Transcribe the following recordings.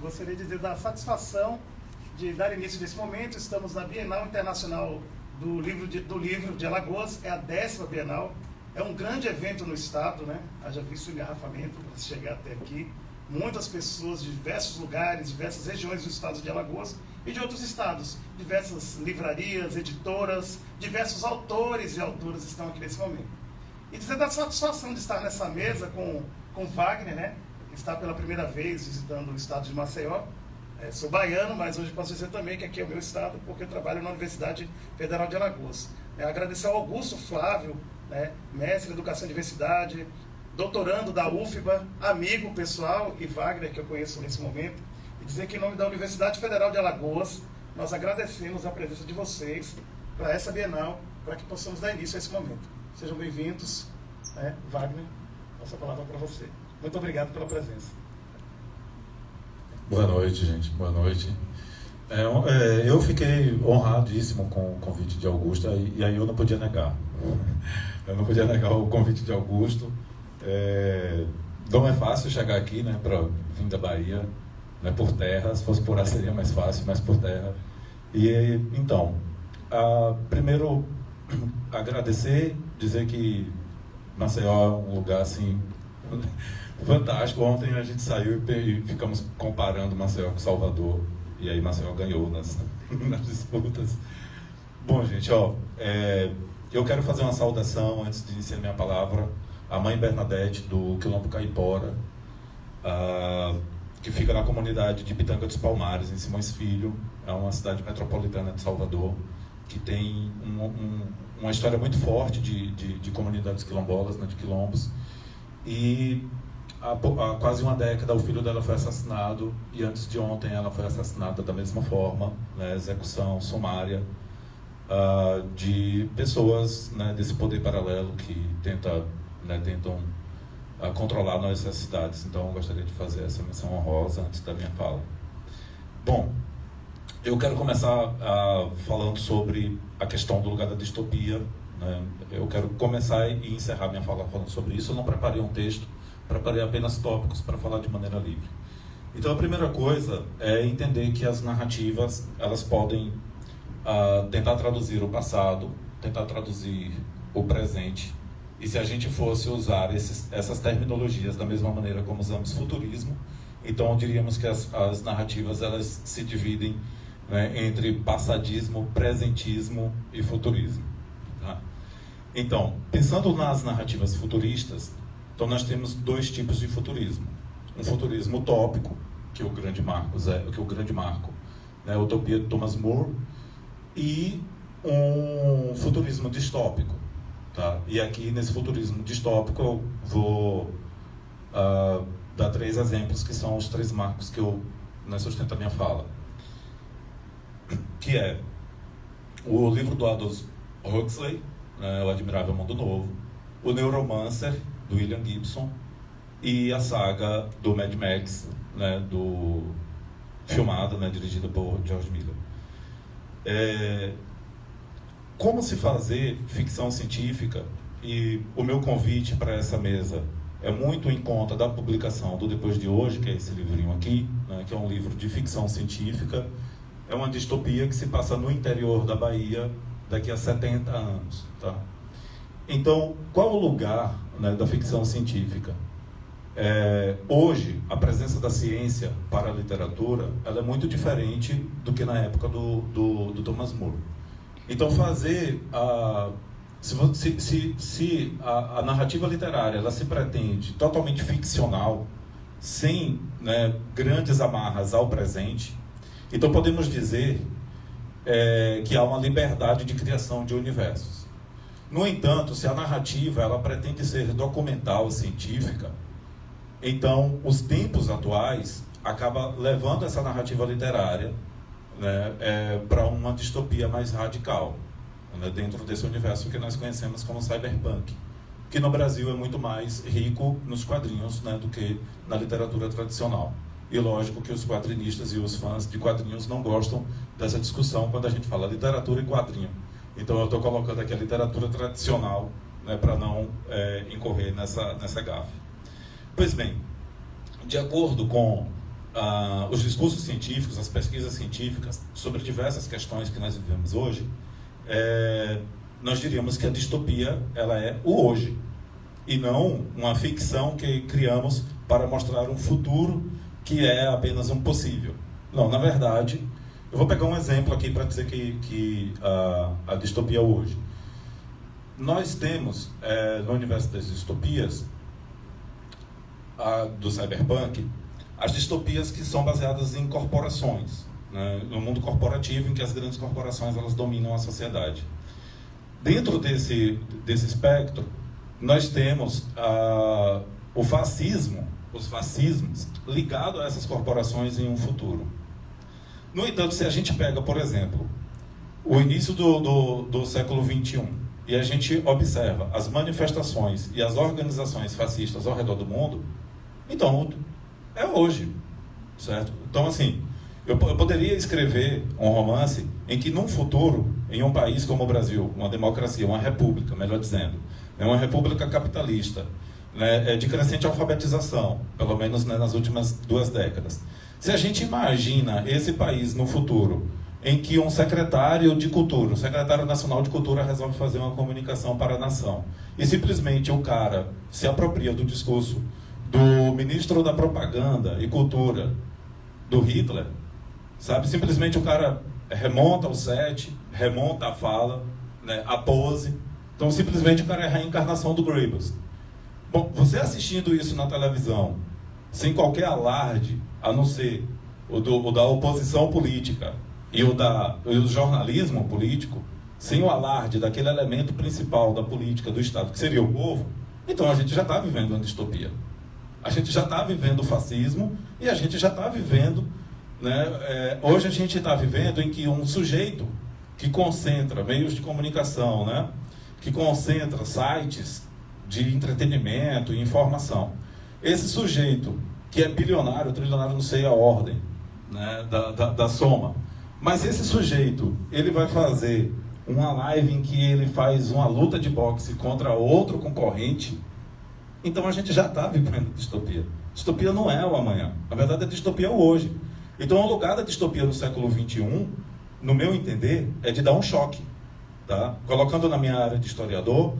Gostaria de dar a satisfação de dar início nesse momento. Estamos na Bienal Internacional do Livro de Alagoas, é a 10ª Bienal. É um grande evento no estado, né? Haja visto o engarrafamento para chegar até aqui. Muitas pessoas de diversos lugares, diversas regiões do estado de Alagoas e de outros estados. Diversas livrarias, editoras, diversos autores e autoras estão aqui nesse momento. E dizer da satisfação de estar nessa mesa com Wagner, né? Que está pela primeira vez visitando o estado de Maceió. Sou baiano, mas hoje posso dizer também que aqui é o meu estado, porque eu trabalho na Universidade Federal de Alagoas. Agradecer ao Augusto Flávio, né, mestre em Educação e Diversidade, doutorando da UFBA, amigo pessoal, e Wagner, que eu conheço nesse momento, e dizer que em nome da Universidade Federal de Alagoas, nós agradecemos a presença de vocês para essa Bienal, para que possamos dar início a esse momento. Sejam bem-vindos, né? Wagner, nossa palavra para você. Muito obrigado pela presença. Boa noite, gente. Boa noite. Eu fiquei honradíssimo com o convite de Augusto, e aí eu não podia negar. Eu não podia negar o convite de Augusto. Não é fácil chegar aqui, né, para vir da Bahia, né, por terra. Se fosse por ar seria mais fácil, mas por terra. Então, primeiro, agradecer, dizer que Maceió é um lugar assim fantástico. Ontem a gente saiu e ficamos comparando Maceió com Salvador, e aí Maceió ganhou nas disputas. Bom, gente, eu quero fazer uma saudação, antes de iniciar minha palavra, à mãe Bernadette, do Quilombo Caipora, que fica na comunidade de Pitanga dos Palmares, em Simões Filho. É uma cidade metropolitana de Salvador, que tem uma história muito forte de comunidades quilombolas, né, de quilombos. E há quase uma década o filho dela foi assassinado, e antes de ontem ela foi assassinada da mesma forma, né, execução sumária de pessoas, né, desse poder paralelo que tentam controlar nossas cidades. Então eu gostaria de fazer essa menção honrosa antes da minha fala. Bom, eu quero começar falando sobre a questão do lugar da distopia, né? Eu quero começar e encerrar minha fala falando sobre isso. Eu não preparei um texto, preparei apenas tópicos para falar de maneira livre. Então a primeira coisa é entender que as narrativas, elas podem tentar traduzir o passado, tentar traduzir o presente. E se a gente fosse usar essas terminologias da mesma maneira como usamos futurismo, então diríamos que as narrativas, elas se dividem, né, entre passadismo, presentismo e futurismo. Tá? Então, pensando nas narrativas futuristas, então nós temos dois tipos de futurismo. Um futurismo utópico, que o grande marco, né, a utopia de Thomas More, e um futurismo distópico. Tá? E aqui, nesse futurismo distópico, eu vou dar 3 exemplos, que são os 3 marcos que eu sustento a minha fala. Que é o livro do Aldous Huxley, né, O Admirável Mundo Novo, o Neuromancer, do William Gibson, e a saga do Mad Max, né, filmada, né, dirigida por George Miller. Como se fazer ficção científica, e o meu convite para essa mesa é muito em conta da publicação do Depois de Hoje, que é esse livrinho aqui, né, que é um livro de ficção científica. É uma distopia que se passa no interior da Bahia daqui a 70 anos. Tá? Então, qual o lugar, né, da ficção científica? Hoje, a presença da ciência para a literatura, ela é muito diferente do que na época do Thomas More. Então, se a narrativa literária ela se pretende totalmente ficcional, sem, né, grandes amarras ao presente, então podemos dizer que há uma liberdade de criação de universos. No entanto, se a narrativa ela pretende ser documental, científica, então os tempos atuais acabam levando essa narrativa literária, né, para uma distopia mais radical, né, dentro desse universo que nós conhecemos como cyberpunk, que no Brasil é muito mais rico nos quadrinhos, né, do que na literatura tradicional. E lógico que os quadrinistas e os fãs de quadrinhos não gostam dessa discussão quando a gente fala literatura e quadrinho. Então eu estou colocando aqui a literatura tradicional, né, para não incorrer nessa gafe. Pois bem, de acordo com os discursos científicos, as pesquisas científicas sobre diversas questões que nós vivemos hoje, nós diríamos que a distopia ela é o hoje, e não uma ficção que criamos para mostrar um futuro que é apenas um possível. Não, na verdade, eu vou pegar um exemplo aqui para dizer que a distopia é hoje. Nós temos, no universo das distopias, do cyberpunk, as distopias que são baseadas em corporações, né, no mundo corporativo em que as grandes corporações elas dominam a sociedade. Dentro desse espectro, nós temos o fascismo, os fascismos, ligados a essas corporações em um futuro. No entanto, se a gente pega, por exemplo, o início do século XXI, e a gente observa as manifestações e as organizações fascistas ao redor do mundo, então é hoje, certo? Então, assim, eu poderia escrever um romance em que, num futuro, em um país como o Brasil, uma democracia, uma república, melhor dizendo, uma república capitalista, né, de crescente alfabetização, pelo menos, né, nas últimas 2 décadas. Se a gente imagina esse país no futuro, em que um secretário de cultura, um secretário nacional de cultura resolve fazer uma comunicação para a nação, e simplesmente o cara se apropria do discurso do ministro da propaganda e cultura do Hitler, sabe? Simplesmente o cara remonta o set, remonta a fala, né, a pose. Então simplesmente o cara é a reencarnação do Goebbels. Bom, você assistindo isso na televisão, sem qualquer alarde, a não ser o da oposição política e o do jornalismo político, sem o alarde daquele elemento principal da política do Estado, que seria o povo, então a gente já está vivendo uma distopia. A gente já está vivendo o fascismo e a gente já está vivendo, né, hoje a gente está vivendo em que um sujeito que concentra meios de comunicação, né, que concentra sites de entretenimento e informação, esse sujeito que é bilionário, trilionário, não sei a ordem, né, da soma, mas esse sujeito, ele vai fazer uma live em que ele faz uma luta de boxe contra outro concorrente. Então a gente já está vivendo distopia. Distopia não é o amanhã. Na verdade, a distopia é o hoje. Então o lugar da distopia no século XXI, no meu entender, é de dar um choque. Tá? Colocando na minha área de historiador,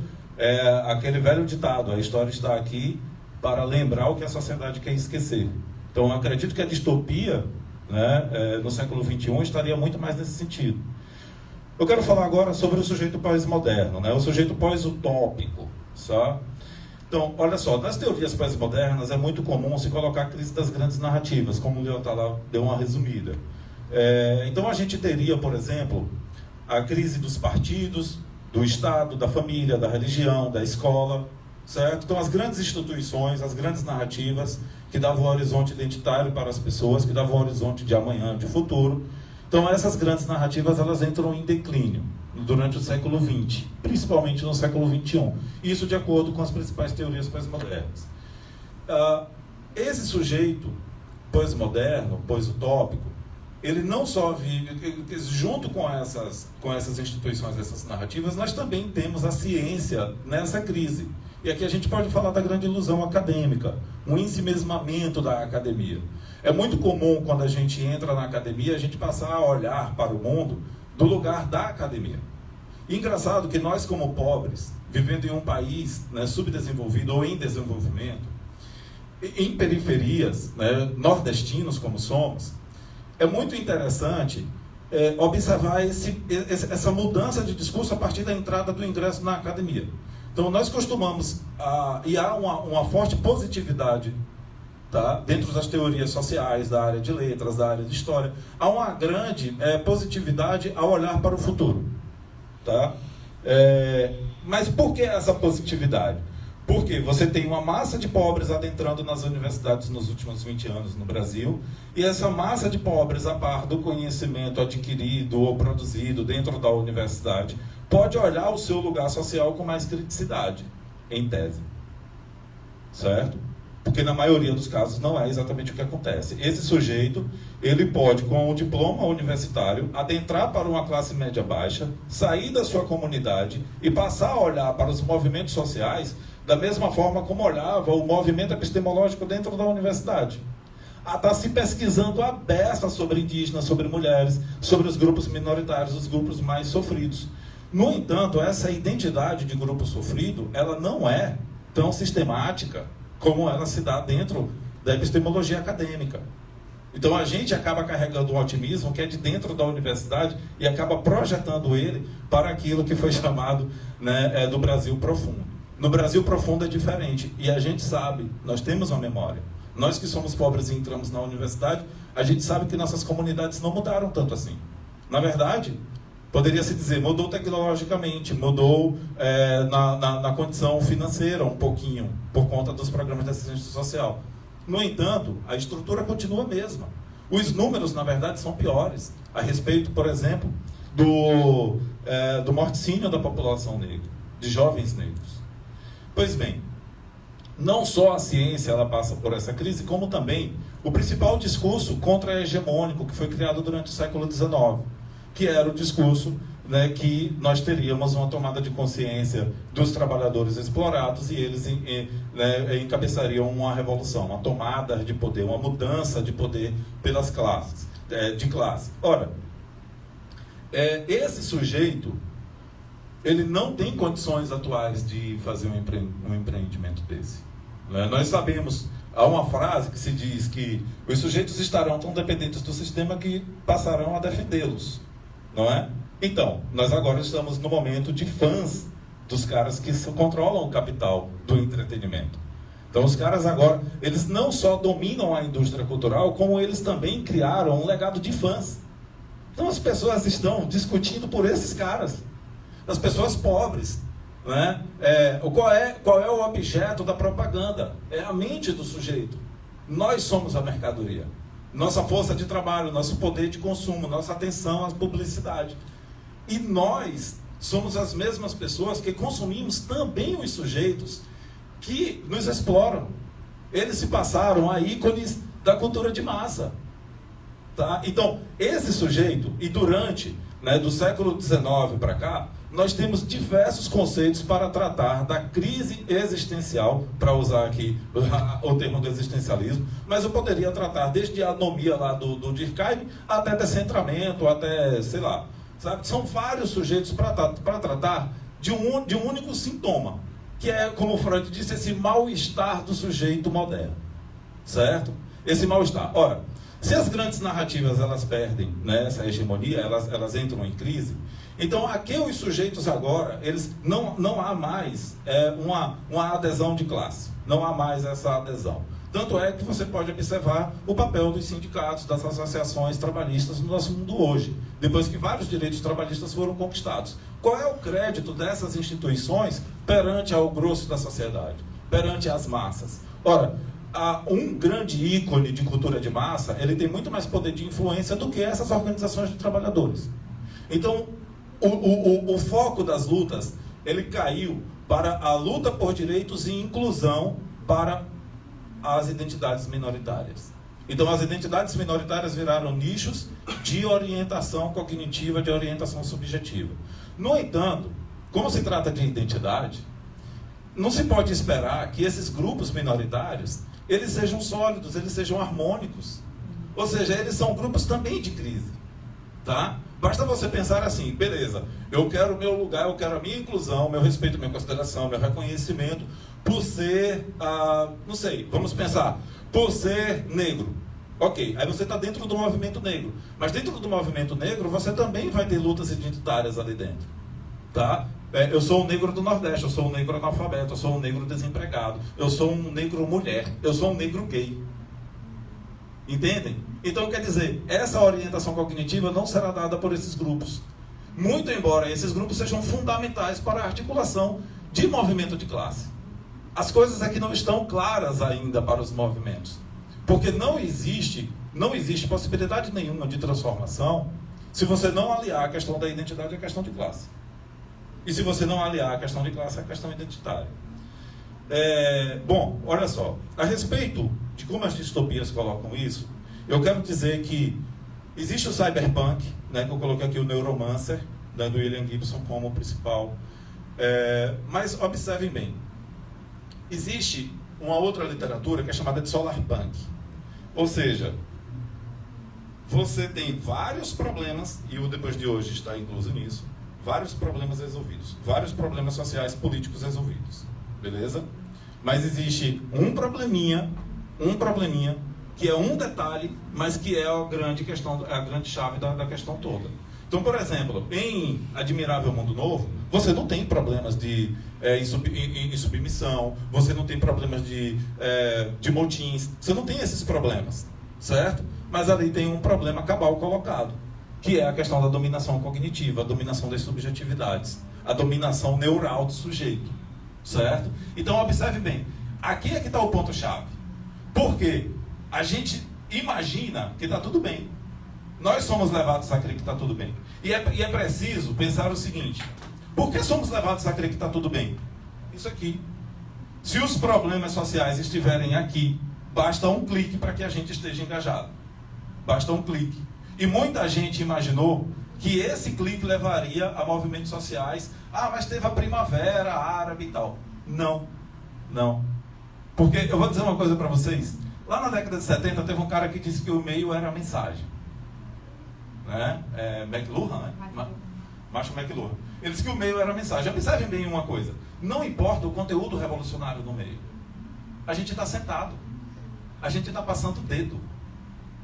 aquele velho ditado, a história está aqui para lembrar o que a sociedade quer esquecer. Então eu acredito que a distopia, né, no século XXI estaria muito mais nesse sentido. Eu quero falar agora sobre o sujeito pós-moderno, né, o sujeito pós-utópico. Sabe? Então, olha só, nas teorias pós-modernas é muito comum se colocar a crise das grandes narrativas, como o Leotalá deu uma resumida. Então a gente teria, por exemplo, a crise dos partidos, do Estado, da família, da religião, da escola, certo? Então as grandes instituições, as grandes narrativas que davam um horizonte identitário para as pessoas, que davam um horizonte de amanhã, de futuro. Então essas grandes narrativas elas entram em declínio durante o século XX, principalmente no século XXI. Isso de acordo com as principais teorias pós-modernas. Esse sujeito pós-moderno, pós-utópico, ele não só vive, junto com essas instituições, essas narrativas, nós também temos a ciência nessa crise. E aqui a gente pode falar da grande ilusão acadêmica, um ensimesmamento da academia. É muito comum, quando a gente entra na academia, a gente passar a olhar para o mundo do lugar da academia. E engraçado que nós, como pobres, vivendo em um país, né, subdesenvolvido ou em desenvolvimento, em periferias, né, nordestinos como somos, é muito interessante observar essa mudança de discurso a partir da entrada do ingresso na academia. Então nós costumamos, e há uma forte positividade, tá, dentro das teorias sociais, da área de letras, da área de história, há uma grande positividade ao olhar para o futuro. Tá? Mas por que essa positividade? Porque você tem uma massa de pobres adentrando nas universidades nos últimos 20 anos no Brasil, e essa massa de pobres, a par do conhecimento adquirido ou produzido dentro da universidade, pode olhar o seu lugar social com mais criticidade, em tese. Certo? Porque na maioria dos casos não é exatamente o que acontece. Esse sujeito, ele pode, com um diploma universitário, adentrar para uma classe média baixa, sair da sua comunidade e passar a olhar para os movimentos sociais da mesma forma como olhava o movimento epistemológico dentro da universidade. está se pesquisando a beça sobre indígenas, sobre mulheres, sobre os grupos minoritários, os grupos mais sofridos. No entanto, essa identidade de grupo sofrido, ela não é tão sistemática como ela se dá dentro da epistemologia acadêmica. Então a gente acaba carregando um otimismo que é de dentro da universidade e acaba projetando ele para aquilo que foi chamado, né, do Brasil profundo. No Brasil profundo é diferente, e a gente sabe, nós temos uma memória. Nós que somos pobres e entramos na universidade, a gente sabe que nossas comunidades não mudaram tanto assim. Na verdade, poderia-se dizer, mudou tecnologicamente, mudou na condição financeira um pouquinho, por conta dos programas de assistência social. No entanto, a estrutura continua a mesma. Os números, na verdade, são piores, a respeito, por exemplo, do morticínio da população negra, de jovens negros. Pois bem, não só a ciência ela passa por essa crise, como também o principal discurso contra-hegemônico que foi criado durante o século XIX, que era o discurso, né, que nós teríamos uma tomada de consciência dos trabalhadores explorados e eles encabeçariam uma revolução, uma tomada de poder, uma mudança de poder pelas classes, de classe. Ora, esse sujeito, ele não tem condições atuais de fazer um empreendimento desse. Nós sabemos, há uma frase que se diz que os sujeitos estarão tão dependentes do sistema que passarão a defendê-los, não é? Então, nós agora estamos no momento de fãs dos caras que controlam o capital do entretenimento. Então, os caras agora, eles não só dominam a indústria cultural, como eles também criaram um legado de fãs. Então, as pessoas estão discutindo por esses caras, as pessoas pobres, né? Qual é o objeto da propaganda? É a mente do sujeito. Nós somos a mercadoria. Nossa força de trabalho, nosso poder de consumo, nossa atenção à publicidade. E nós somos as mesmas pessoas que consumimos também os sujeitos que nos exploram. Eles se passaram a ícones da cultura de massa. Tá? Então, esse sujeito, e durante, né, do século XIX para cá, nós temos diversos conceitos para tratar da crise existencial, para usar aqui o termo do existencialismo, mas eu poderia tratar desde a anomia lá do Durkheim até descentramento, até, sei lá, sabe? São vários sujeitos para tratar de um único sintoma, que é, como Freud disse, esse mal-estar do sujeito moderno, certo? Esse mal-estar. Ora, se as grandes narrativas elas perdem, né, essa hegemonia, elas entram em crise, então aqueles sujeitos agora, eles não há mais uma adesão de classe, não há mais essa adesão. Tanto é que você pode observar o papel dos sindicatos, das associações trabalhistas no nosso mundo hoje, depois que vários direitos trabalhistas foram conquistados. Qual é o crédito dessas instituições perante ao grosso da sociedade, perante as massas? Ora, um grande ícone de cultura de massa, ele tem muito mais poder de influência do que essas organizações de trabalhadores. Então, o foco das lutas, ele caiu para a luta por direitos e inclusão para as identidades minoritárias. Então, as identidades minoritárias viraram nichos de orientação cognitiva, de orientação subjetiva. No entanto, como se trata de identidade, não se pode esperar que esses grupos minoritários eles sejam sólidos, eles sejam harmônicos. Ou seja, eles são grupos também de crise. Tá? Basta você pensar assim, beleza, eu quero o meu lugar, eu quero a minha inclusão, meu respeito, minha consideração, meu reconhecimento por ser, não sei, vamos pensar, por ser negro. Ok, aí você está dentro do movimento negro. Mas dentro do movimento negro, você também vai ter lutas identitárias ali dentro. Tá? Eu sou um negro do Nordeste, eu sou um negro analfabeto, eu sou um negro desempregado, eu sou um negro mulher, eu sou um negro gay. Entendem? Então, quer dizer, essa orientação cognitiva não será dada por esses grupos. Muito embora esses grupos sejam fundamentais para a articulação de movimento de classe. As coisas aqui não estão claras ainda para os movimentos. Porque não existe possibilidade nenhuma de transformação se você não aliar a questão da identidade à questão de classe. E se você não aliar a questão de classe à questão identitária. Bom, olha só. A respeito de como as distopias colocam isso, eu quero dizer que existe o cyberpunk, né, que eu coloquei aqui o Neuromancer, né, do William Gibson como principal. Mas observem bem. Existe uma outra literatura que é chamada de solarpunk. Ou seja, você tem vários problemas, e o Depois de Hoje está incluso nisso, vários problemas resolvidos, vários problemas sociais, políticos resolvidos, beleza? Mas existe um probleminha, que é um detalhe, mas que é a grande questão, a grande chave da questão toda. Então, por exemplo, em Admirável Mundo Novo, você não tem problemas de insubmissão, você não tem problemas de motins, você não tem esses problemas, certo? Mas ali tem um problema cabal colocado, que é a questão da dominação cognitiva, a dominação das subjetividades, a dominação neural do sujeito, certo? Então, observe bem, aqui é que está o ponto-chave. Por quê? A gente imagina que está tudo bem. Nós somos levados a crer que está tudo bem. E é preciso pensar o seguinte: por que somos levados a crer que está tudo bem? Isso aqui. Se os problemas sociais estiverem aqui, basta um clique para que a gente esteja engajado. Basta um clique. E muita gente imaginou que esse clique levaria a movimentos sociais. Ah, mas teve a primavera árabe e tal. Não. Não. Porque eu vou dizer uma coisa para vocês. Lá na década de 70 teve um cara que disse que o meio era a mensagem. Né? McLuhan, né? Marshall McLuhan. Ele disse que o meio era a mensagem. Observem bem uma coisa. Não importa o conteúdo revolucionário no meio. A gente está sentado. A gente está passando o dedo.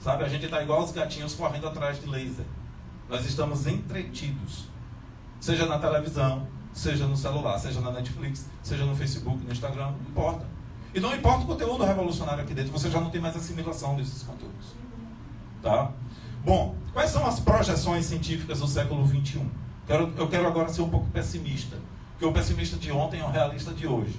Sabe? A gente está igual os gatinhos correndo atrás de laser. Nós estamos entretidos. Seja na televisão, seja no celular, seja na Netflix, seja no Facebook, no Instagram, não importa. E não importa o conteúdo revolucionário aqui dentro, você já não tem mais assimilação desses conteúdos. Tá? Bom, quais são as projeções científicas do século XXI? Eu quero agora ser um pouco pessimista, porque o pessimista de ontem é o realista de hoje.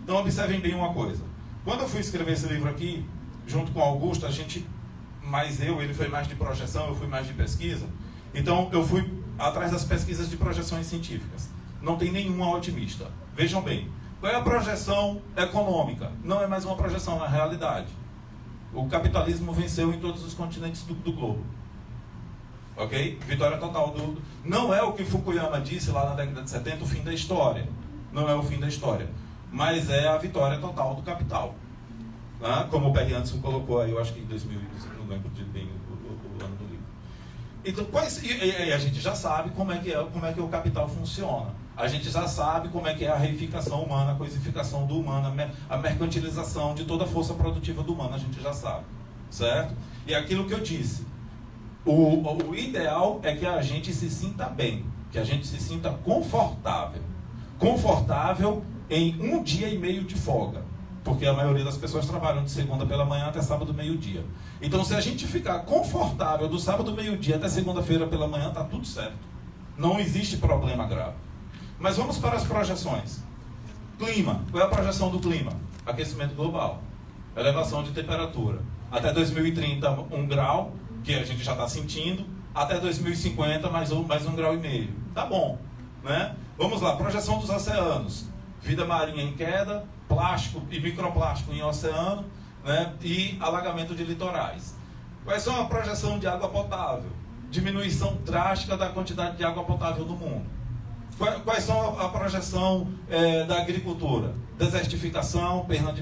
Então, observem bem uma coisa. Quando eu fui escrever esse livro aqui, junto com o Augusto, ele foi mais de projeção, eu fui mais de pesquisa. Então, eu fui atrás das pesquisas de projeções científicas. Não tem nenhuma otimista. Vejam bem, qual é a projeção econômica? Não é mais uma projeção, é a realidade. O capitalismo venceu em todos os continentes do globo. Ok? Vitória total. Não é o que Fukuyama disse lá na década de 70, o fim da história. Não é o fim da história. Mas é a vitória total do capital. Tá? Como o Perry Anderson colocou aí, eu acho que em 2000, não lembro bem o ano do livro. Então, e a gente já sabe como é que o capital funciona. A gente já sabe como é que é a reificação humana, a coisificação do humano, a mercantilização de toda a força produtiva do humano, a gente já sabe, certo? E aquilo que eu disse, o ideal é que a gente se sinta bem, que a gente se sinta confortável. Confortável em 1 dia e meio de folga, porque a maioria das pessoas trabalham de segunda pela manhã até sábado meio-dia. Então, se a gente ficar confortável do sábado meio-dia até segunda-feira pela manhã, está tudo certo. Não existe problema grave. Mas vamos para as projeções. Clima. Qual é a projeção do clima? Aquecimento global. Elevação de temperatura. Até 2030, 1 grau, que a gente já está sentindo. Até 2050, mais 1,5 graus. Tá bom. Né? Vamos lá. Projeção dos oceanos. Vida marinha em queda, plástico e microplástico em oceano, né? E alagamento de litorais. Quais são a projeção de água potável? Diminuição drástica da quantidade de água potável no mundo. Quais são a projeção da agricultura? Desertificação, perda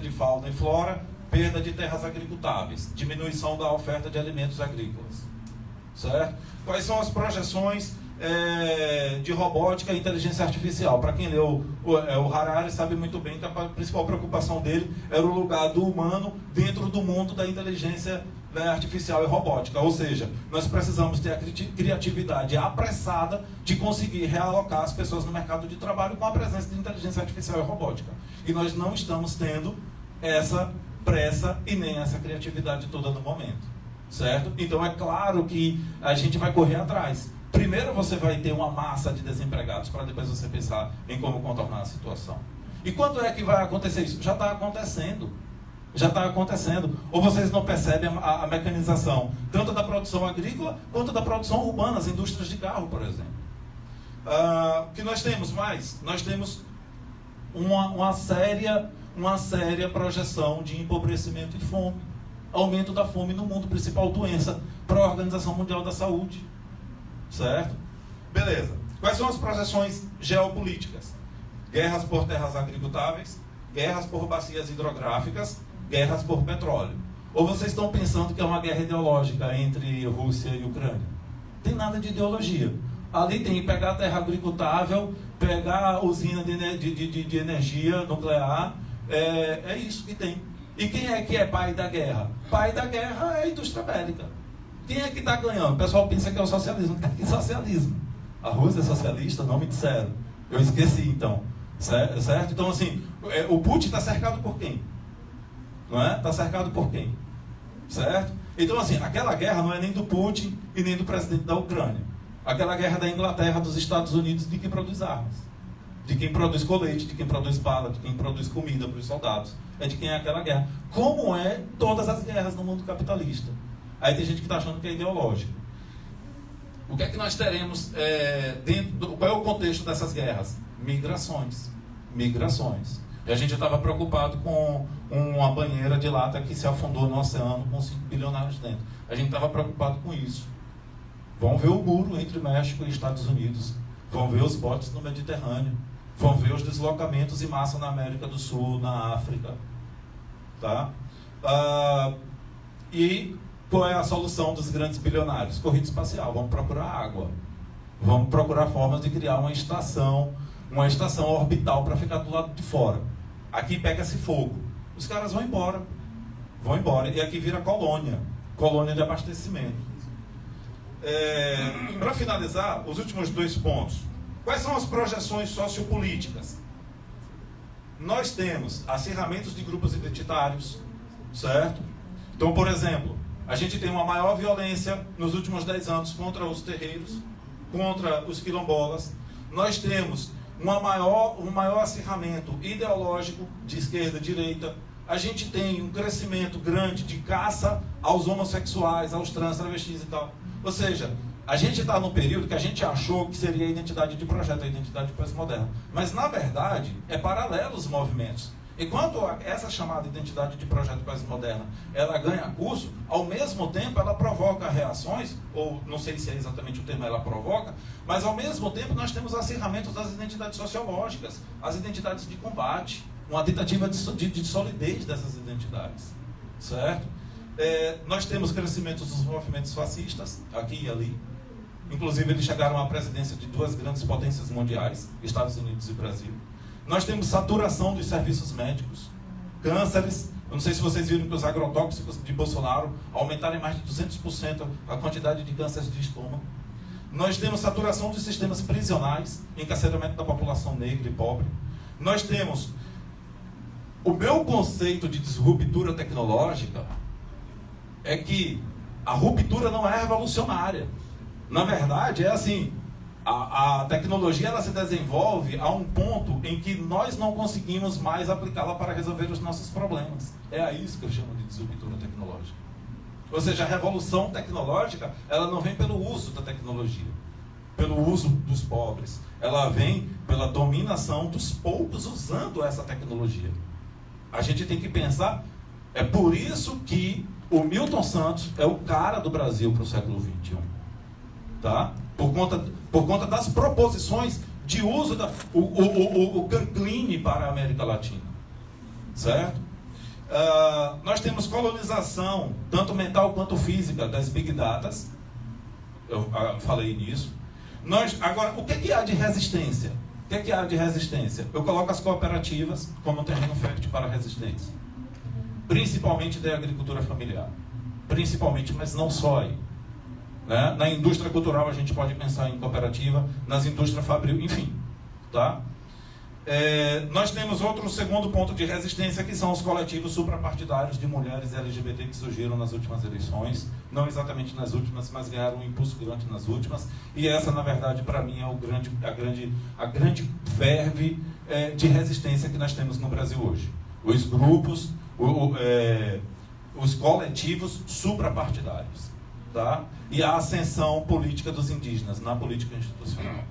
de fauna e flora, perda de terras agricultáveis, diminuição da oferta de alimentos agrícolas. Certo? Quais são as projeções de robótica e inteligência artificial? Para quem leu o Harari sabe muito bem que a principal preocupação dele era o lugar do humano dentro do mundo da inteligência artificial e robótica. Ou seja, nós precisamos ter a criatividade apressada de conseguir realocar as pessoas no mercado de trabalho com a presença de inteligência artificial e robótica. E nós não estamos tendo essa pressa e nem essa criatividade toda no momento. Certo? Então é claro que a gente vai correr atrás. Primeiro você vai ter uma massa de desempregados para depois você pensar em como contornar a situação. E quando é que vai acontecer isso? Já está acontecendo. Já está acontecendo. Ou vocês não percebem a mecanização, tanto da produção agrícola, quanto da produção urbana, as indústrias de carro, por exemplo. O que nós temos mais? Nós temos uma séria projeção de empobrecimento e fome. Aumento da fome no mundo, principal doença para a Organização Mundial da Saúde. Certo? Beleza. Quais são as projeções geopolíticas? Guerras por terras agricultáveis, guerras por bacias hidrográficas, guerras por petróleo. Ou vocês estão pensando que é uma guerra ideológica entre Rússia e Ucrânia? Não tem nada de ideologia. Ali tem que pegar a terra agricultável, pegar a usina de energia nuclear, é isso que tem. E quem é que é pai da guerra? Pai da guerra é a indústria bélica. Quem é que está ganhando? O pessoal pensa que é o socialismo. Que socialismo? A Rússia é socialista? Não me disseram. Eu esqueci, então. Certo? Então, assim, o Putin está cercado por quem? Não é? Está cercado por quem? Certo? Então, assim, aquela guerra não é nem do Putin e nem do presidente da Ucrânia. Aquela guerra da Inglaterra, dos Estados Unidos, de quem produz armas. De quem produz colete, de quem produz bala, de quem produz comida para os soldados. É de quem é aquela guerra. Como é todas as guerras no mundo capitalista. Aí tem gente que está achando que é ideológico. O que é que nós teremos qual é o contexto dessas guerras? Migrações. Migrações. E a gente estava preocupado com uma banheira de lata que se afundou no oceano com 5 bilionários dentro. A gente estava preocupado com isso. Vão ver o muro entre México e Estados Unidos. Vão ver os botes no Mediterrâneo. Vão ver os deslocamentos em massa na América do Sul, na África. Tá? E qual é a solução dos grandes bilionários? Corrida espacial. Vamos procurar água. Vamos procurar formas de criar uma estação orbital para ficar do lado de fora. Aqui pega-se fogo. Os caras vão embora. Vão embora. E aqui vira colônia. Colônia de abastecimento. Para finalizar, os últimos 2 pontos. Quais são as projeções sociopolíticas? Nós temos acirramentos de grupos identitários, certo? Então, por exemplo, a gente tem uma maior violência nos últimos 10 anos contra os terreiros, contra os quilombolas. Nós temos um maior acirramento ideológico de esquerda e direita. A gente tem um crescimento grande de caça aos homossexuais, aos trans, travestis e tal. Ou seja, a gente está num período que a gente achou que seria a identidade de projeto, a identidade pós-moderna. Mas, na verdade, é paralelo os movimentos. Enquanto essa chamada identidade de projeto pós-moderna, ela ganha curso, ao mesmo tempo ela provoca reações, ou não sei se é exatamente o termo ela provoca, mas ao mesmo tempo nós temos acirramentos das identidades sociológicas, as identidades de combate, uma tentativa de solidez dessas identidades. Certo? Nós temos crescimentos dos movimentos fascistas, aqui e ali. Inclusive, eles chegaram à presidência de 2 grandes potências mundiais, Estados Unidos e Brasil. Nós temos saturação dos serviços médicos, cânceres. Eu não sei se vocês viram que os agrotóxicos de Bolsonaro aumentaram em mais de 200% a quantidade de cânceres de estômago. Nós temos saturação dos sistemas prisionais, encarceramento da população negra e pobre. Nós temos o meu conceito de disruptura tecnológica é que a ruptura não é revolucionária. Na verdade, é assim, a tecnologia ela se desenvolve a um ponto em que nós não conseguimos mais aplicá-la para resolver os nossos problemas. É a isso que eu chamo de disruptura tecnológica. Ou seja, a revolução tecnológica, ela não vem pelo uso da tecnologia, pelo uso dos pobres. Ela vem pela dominação dos poucos usando essa tecnologia. A gente tem que pensar, é por isso que o Milton Santos é o cara do Brasil para o século XXI. Tá? Por conta das proposições de uso o Cancline para a América Latina. Certo? Nós temos colonização, tanto mental quanto física, das Big Datas. Eu falei nisso. Agora, o que há de resistência? O que há de resistência? Eu coloco as cooperativas como um terreno fértil para a resistência. Principalmente da agricultura familiar. Principalmente, mas não só aí. Né? Na indústria cultural a gente pode pensar em cooperativa, nas indústrias fabril, enfim. Tá? Nós temos outro segundo ponto de resistência, que são os coletivos suprapartidários de mulheres LGBT que surgiram nas últimas eleições, não exatamente nas últimas, mas ganharam um impulso grande nas últimas, e essa, na verdade, para mim, é a grande verve de resistência que nós temos no Brasil hoje. Os grupos, os coletivos suprapartidários, tá? E a ascensão política dos indígenas na política institucional.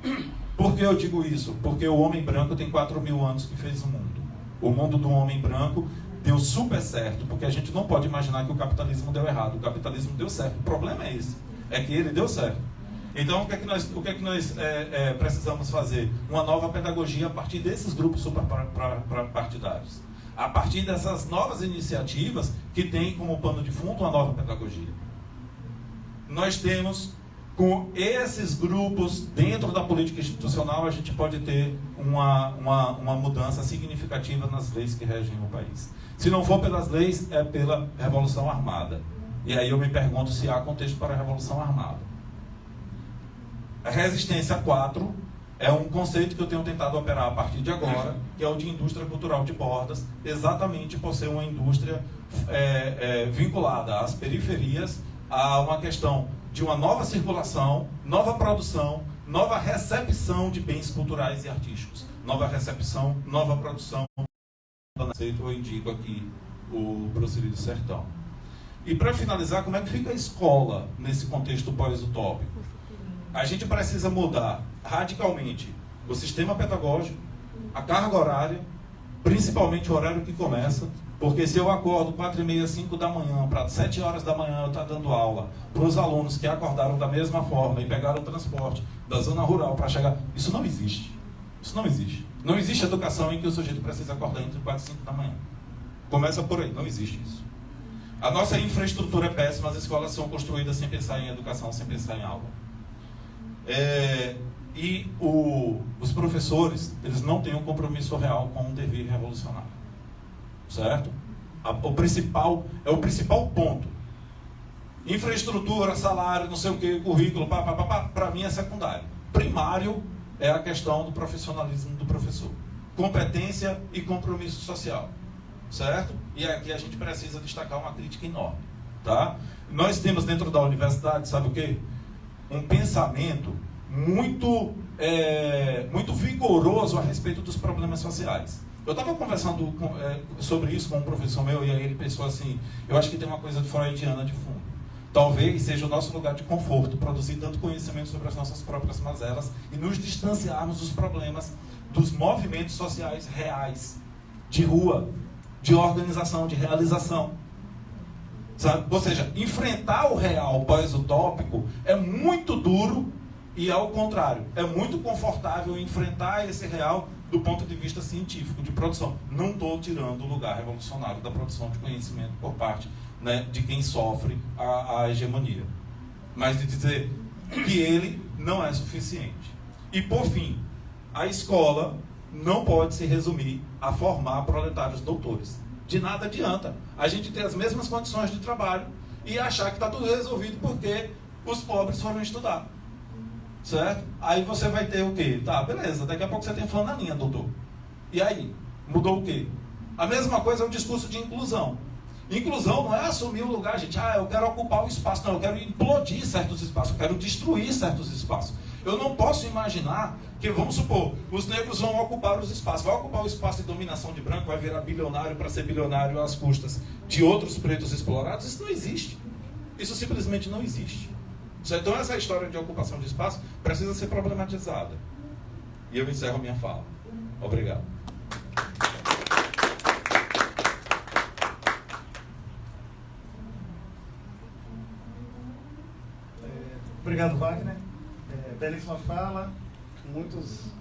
Por que eu digo isso? Porque o homem branco tem 4.000 anos que fez o mundo. O mundo do homem branco deu super certo, porque a gente não pode imaginar que o capitalismo deu errado. O capitalismo deu certo. O problema é esse, é que ele deu certo. Então, o que é que nós precisamos fazer? Uma nova pedagogia a partir desses grupos suprapartidários. a partir dessas novas iniciativas que têm como pano de fundo uma nova pedagogia. Nós temos, com esses grupos dentro da política institucional, a gente pode ter uma mudança significativa nas leis que regem o país. Se não for pelas leis, é pela Revolução Armada. E aí eu me pergunto se há contexto para a Revolução Armada. A Resistência 4 é um conceito que eu tenho tentado operar a partir de agora, que é o de indústria cultural de bordas, exatamente por ser uma indústria vinculada às periferias, a uma questão de uma nova circulação, nova produção, nova recepção de bens culturais e artísticos. Nova recepção, nova produção. Eu indico aqui o Brucílio do Sertão. E para finalizar, como é que fica a escola nesse contexto pós-utópico? A gente precisa mudar radicalmente o sistema pedagógico, a carga horária, principalmente o horário que começa, porque se eu acordo 4h30, 5 da manhã, para 7 horas da manhã eu estar dando aula para os alunos que acordaram da mesma forma e pegaram o transporte da zona rural para chegar, isso não existe. Isso não existe. Não existe educação em que o sujeito precisa acordar entre 4 e 5 da manhã. Começa por aí, não existe isso. A nossa infraestrutura é péssima, as escolas são construídas sem pensar em educação, sem pensar em aula. E os professores, eles não têm um compromisso real com o dever revolucionário. Certo? O principal ponto. Infraestrutura, salário, não sei o que, currículo, para mim é secundário. Primário é a questão do profissionalismo do professor. Competência e compromisso social. Certo? E aqui a gente precisa destacar uma crítica enorme. Tá? Nós temos dentro da universidade, sabe o quê? Um pensamento muito vigoroso a respeito dos problemas sociais. Eu estava conversando sobre isso com um professor meu, e aí ele pensou assim, eu acho que tem uma coisa freudiana de fundo. Talvez seja o nosso lugar de conforto, produzir tanto conhecimento sobre as nossas próprias mazelas e nos distanciarmos dos problemas dos movimentos sociais reais, de rua, de organização, de realização. Sabe? Ou seja, enfrentar o real pós-utópico é muito duro e, ao contrário, é muito confortável enfrentar esse real do ponto de vista científico, de produção. Não estou tirando o lugar revolucionário da produção de conhecimento por parte, né, de quem sofre a hegemonia. Mas de dizer que ele não é suficiente. E, por fim, a escola não pode se resumir a formar proletários doutores. De nada adianta a gente ter as mesmas condições de trabalho e achar que está tudo resolvido porque os pobres foram estudar. Certo? Aí você vai ter o quê? Tá, beleza, daqui a pouco você tem flanelinha, doutor. E aí? Mudou o quê? A mesma coisa é o discurso de inclusão. Inclusão não é assumir o lugar, gente. Eu quero ocupar o espaço. Não, eu quero implodir certos espaços. Eu quero destruir certos espaços. Eu não posso imaginar que, vamos supor, os negros vão ocupar os espaços. Vai ocupar o espaço de dominação de branco, vai virar bilionário para ser bilionário às custas de outros pretos explorados. Isso não existe. Isso simplesmente não existe. Então essa história de ocupação de espaço precisa ser problematizada. E eu encerro minha fala. Obrigado. Obrigado, Wagner. Belíssima fala,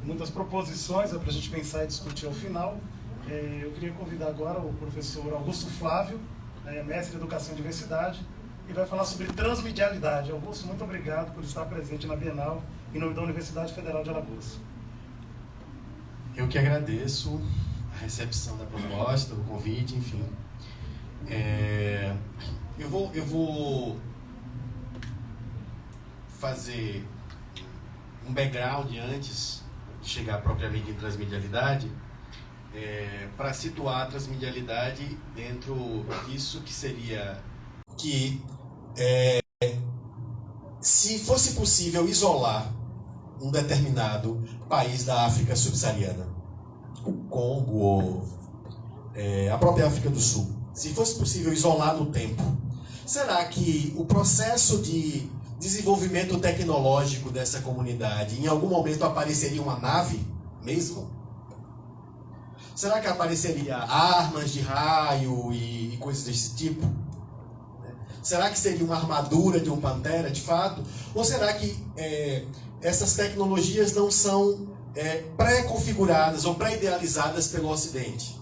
muitas proposições para a gente pensar e discutir ao final. Eu queria convidar agora o professor Augusto Flávio, mestre em Educação e Diversidade, e vai falar sobre transmedialidade. Augusto, muito obrigado por estar presente na Bienal, em nome da Universidade Federal de Alagoas. Eu que agradeço a recepção da proposta, o convite, enfim. Eu vou fazer um background antes de chegar propriamente em transmedialidade, para situar a transmedialidade dentro disso que seria que se fosse possível isolar um determinado país da África subsaariana, o Congo ou a própria África do Sul, se fosse possível isolar no tempo, será que o processo de desenvolvimento tecnológico dessa comunidade, em algum momento apareceria uma nave mesmo? Será que apareceria armas de raio e coisas desse tipo? Será que seria uma armadura de um pantera, de fato? Ou será que essas tecnologias não são pré-configuradas ou pré-idealizadas pelo Ocidente?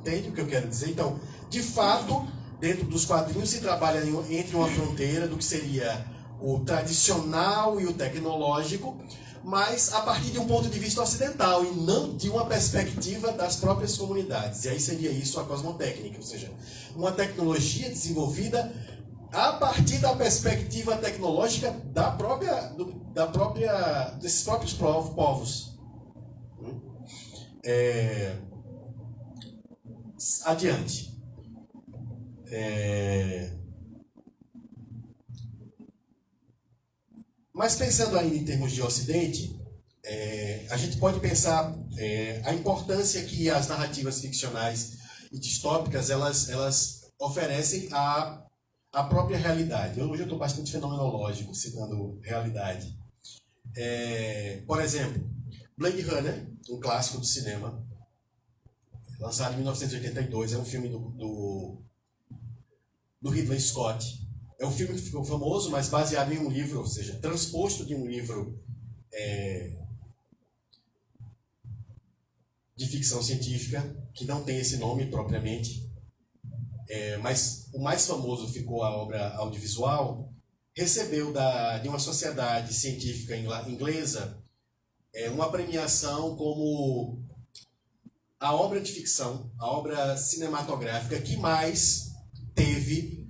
Entende o que eu quero dizer? Então, de fato, dentro dos quadrinhos se trabalha entre uma fronteira do que seria o tradicional e o tecnológico, mas a partir de um ponto de vista ocidental e não de uma perspectiva das próprias comunidades. E aí seria isso a cosmotécnica, ou seja, uma tecnologia desenvolvida a partir da perspectiva tecnológica desses próprios povos. Adiante. Mas pensando ainda em termos de Ocidente, a gente pode pensar a importância que as narrativas ficcionais e distópicas elas oferecem à própria realidade. Hoje eu estou bastante fenomenológico, citando realidade. Por exemplo, Blade Runner, um clássico do cinema, lançado em 1982, é um filme do Ridley Scott. É um filme que ficou famoso, mas baseado em um livro, ou seja, transposto de um livro de ficção científica, que não tem esse nome propriamente, mas o mais famoso ficou a obra audiovisual. Recebeu de uma sociedade científica inglesa uma premiação como a obra de ficção, a obra cinematográfica que mais teve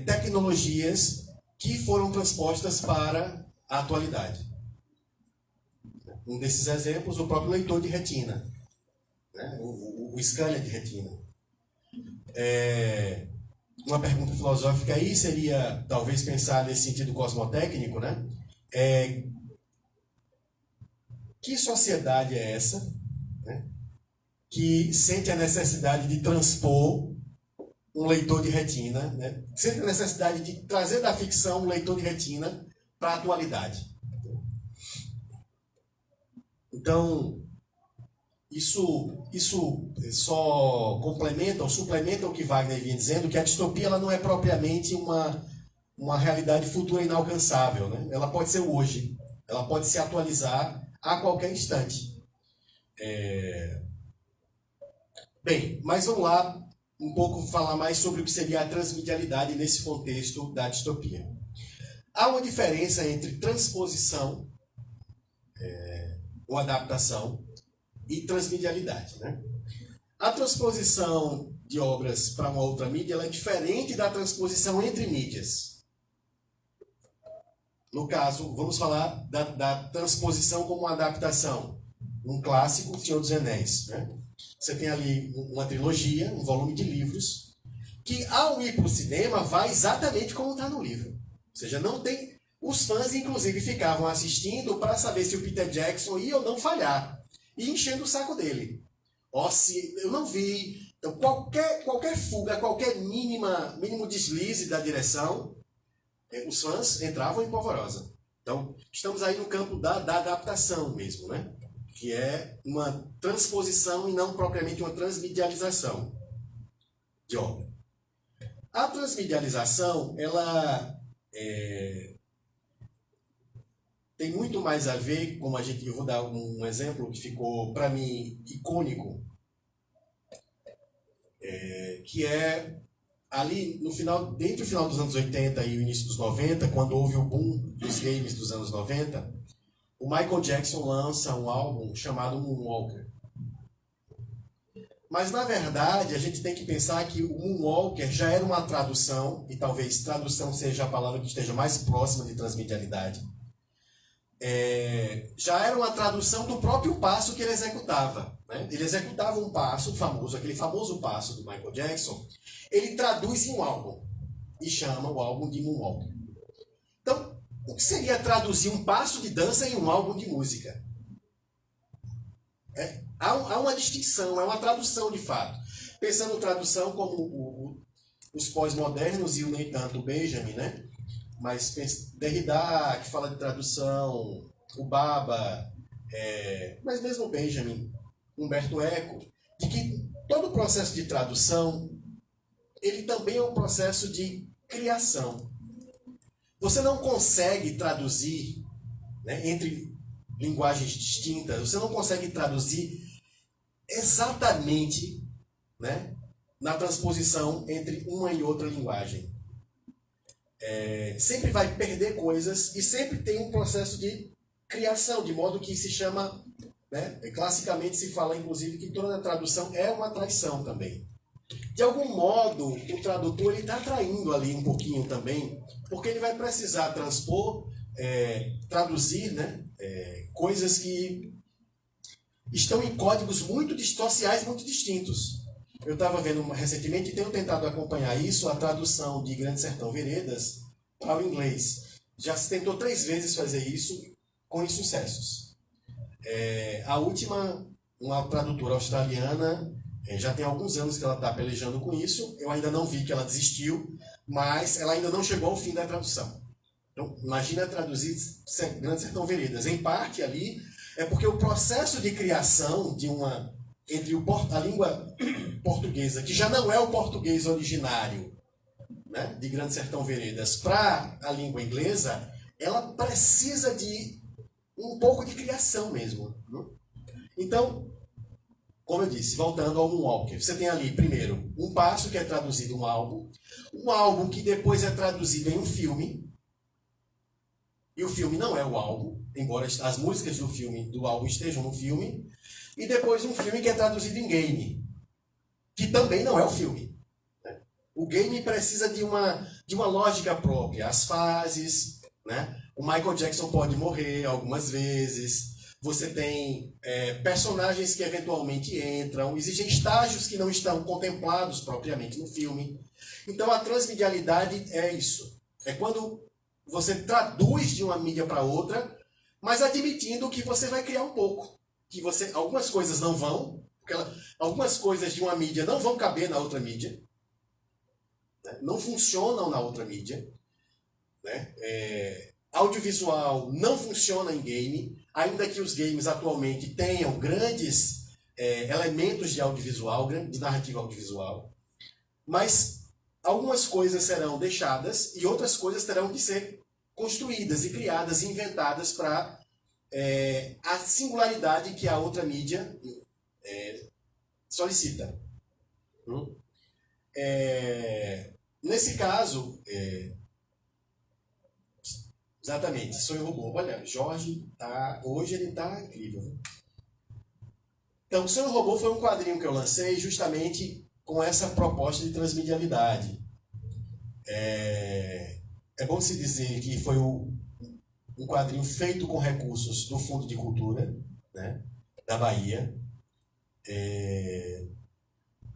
tecnologias que foram transpostas para a atualidade. Um desses exemplos, o próprio leitor de retina, né? o scanner de retina. Uma pergunta filosófica aí seria, talvez, pensar nesse sentido cosmotécnico, né? Que sociedade é essa, né, que sente a necessidade de transpor um leitor de retina, né? Sente a necessidade de trazer da ficção um leitor de retina para a atualidade. Então, isso só complementa ou suplementa o que Wagner vinha dizendo, que a distopia ela não é propriamente uma realidade futura inalcançável, né? Ela pode ser hoje, ela pode se atualizar a qualquer instante. Bem, mas vamos lá um pouco falar mais sobre o que seria a transmedialidade nesse contexto da distopia. Há uma diferença entre transposição ou adaptação e transmedialidade, né? A transposição de obras para uma outra mídia ela é diferente da transposição entre mídias. No caso, vamos falar da transposição como uma adaptação. Um clássico, O Senhor dos Anéis, né? Você tem ali uma trilogia, um volume de livros, que ao ir para o cinema vai exatamente como está no livro. Ou seja, não tem... Os fãs, inclusive, ficavam assistindo para saber se o Peter Jackson ia ou não falhar. E enchendo o saco dele. Se eu não vi... Então, qualquer fuga, qualquer mínimo deslize da direção, os fãs entravam em polvorosa. Então, estamos aí no campo da adaptação mesmo, né? Que é uma transposição e não propriamente uma transmedialização de obra. A transmedialização, ela tem muito mais a ver, como eu vou dar um exemplo que ficou, para mim, icônico, que é ali no final, entre o final dos anos 80 e o início dos 90, quando houve o boom dos games dos anos 90, o Michael Jackson lança um álbum chamado Moonwalker. Mas, na verdade, a gente tem que pensar que o Moonwalker já era uma tradução, e talvez tradução seja a palavra que esteja mais próxima de transmedialidade. Já era uma tradução do próprio passo que ele executava, né? Ele executava um passo famoso, aquele famoso passo do Michael Jackson, ele traduz em um álbum, e chama o álbum de Moonwalker. Então, o que seria traduzir um passo de dança em um álbum de música? Há uma distinção, é uma tradução de fato. Pensando em tradução como os pós-modernos e o, no entanto, o Benjamin, né? Mas Derrida, que fala de tradução, o Baba, mas mesmo o Benjamin, Humberto Eco, de que todo o processo de tradução, ele também é um processo de criação. Você não consegue traduzir, né, entre linguagens distintas, você não consegue traduzir exatamente né, na transposição entre uma e outra linguagem. Sempre vai perder coisas e sempre tem um processo de criação, de modo que se chama, né, classicamente se fala, inclusive, que toda tradução é uma traição também. De algum modo, o tradutor está traindo ali um pouquinho também, porque ele vai precisar transpor, traduzir, né, coisas que estão em códigos sociais muito distintos. Eu estava vendo recentemente e tenho tentado acompanhar isso, a tradução de Grande Sertão Veredas para o inglês. Já se tentou 3 vezes fazer isso com insucessos. A última, uma tradutora australiana, já tem alguns anos que ela está pelejando com isso. Eu ainda não vi que ela desistiu, mas ela ainda não chegou ao fim da tradução. Então, imagina traduzir Grande Sertão Veredas. Em parte ali, é porque o processo de criação de entre a língua portuguesa, que já não é o português originário, né, de Grande Sertão Veredas, para a língua inglesa, ela precisa de um pouco de criação mesmo. Né? Então, como eu disse, voltando ao Moonwalker, você tem ali, primeiro, um passo que é traduzido um álbum que depois é traduzido em um filme, e o filme não é o álbum, embora as músicas do álbum estejam no filme, e depois um filme que é traduzido em game, que também não é o filme. Né? O game precisa de uma lógica própria, as fases, né? O Michael Jackson pode morrer algumas vezes, você tem personagens que eventualmente entram, existem estágios que não estão contemplados propriamente no filme. Então a transmedialidade é isso. É quando você traduz de uma mídia para outra, mas admitindo que você vai criar um pouco. Que algumas coisas não vão, algumas coisas de uma mídia não vão caber na outra mídia, né? Não funcionam na outra mídia. Né? Audiovisual não funciona em game, ainda que os games atualmente tenham grandes elementos de audiovisual, de narrativa audiovisual, mas algumas coisas serão deixadas e outras coisas terão que ser construídas e criadas e inventadas para a singularidade que a outra mídia solicita. Nesse caso, exatamente, Sonho Robô. Olha, Jorge, hoje ele está incrível. Então, Sonho Robô foi um quadrinho que eu lancei justamente com essa proposta de transmedialidade. É bom se dizer que foi um quadrinho feito com recursos do Fundo de Cultura, né, da Bahia.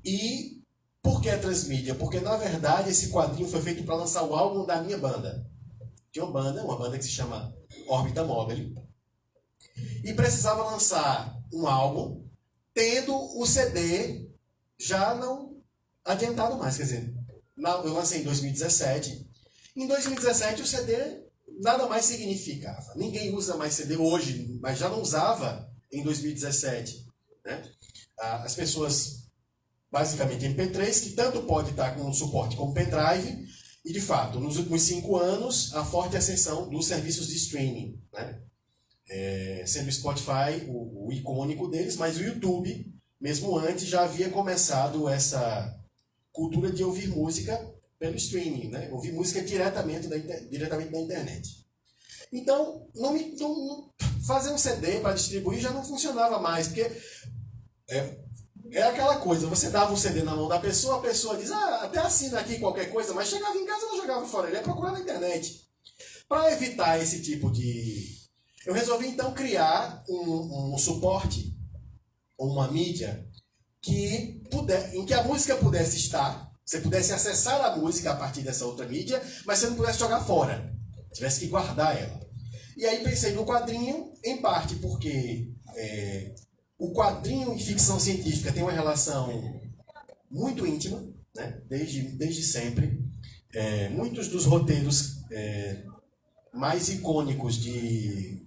E por que a transmídia? Porque, na verdade, esse quadrinho foi feito para lançar o álbum da minha banda. Tinha uma banda que se chama Órbita Mobile, e precisava lançar um álbum tendo o CD já não adiantado mais. Quer dizer, eu lancei em 2017. Em 2017 o CD nada mais significava. Ninguém usa mais CD hoje, mas já não usava em 2017. Né? As pessoas, basicamente MP3, que tanto pode estar com suporte como pendrive, e de fato, nos últimos 5 anos, a forte ascensão dos serviços de streaming. Né? Sendo o Spotify o icônico deles, mas o YouTube, mesmo antes, já havia começado essa cultura de ouvir música pelo streaming, né? Ouvir música diretamente da internet. Então, fazer um CD para distribuir já não funcionava mais, porque é aquela coisa, você dava um CD na mão da pessoa, a pessoa diz, até assina aqui qualquer coisa, mas chegava em casa e não jogava fora, ele ia procurar na internet. Para evitar esse tipo de... Eu resolvi então criar um suporte, uma mídia, em que a música pudesse estar, você pudesse acessar a música a partir dessa outra mídia, mas você não pudesse jogar fora, tivesse que guardar ela. E aí pensei no quadrinho, em parte porque o quadrinho e ficção científica tem uma relação muito íntima, né? desde sempre. Muitos dos roteiros mais icônicos de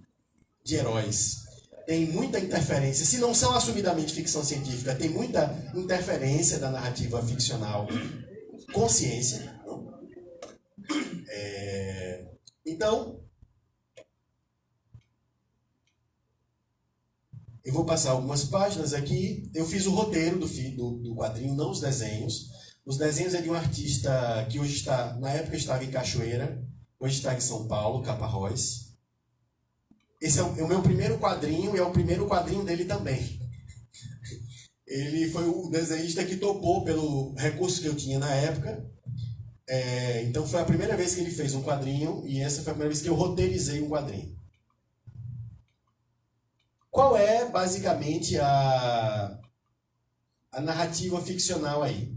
heróis têm muita interferência, se não são assumidamente ficção científica, tem muita interferência da narrativa ficcional com ciência. Então, Eu vou passar algumas páginas aqui. Eu fiz o roteiro do quadrinho, não os desenhos. Os desenhos é de um artista que hoje está, na época estava em Cachoeira, hoje está em São Paulo, Caparróis. Esse é o meu primeiro quadrinho e é o primeiro quadrinho dele também. Ele foi o desenhista que topou pelo recurso que eu tinha na época. Então foi a primeira vez que ele fez um quadrinho e essa foi a primeira vez que eu roteirizei um quadrinho. Qual é, basicamente, a narrativa ficcional aí?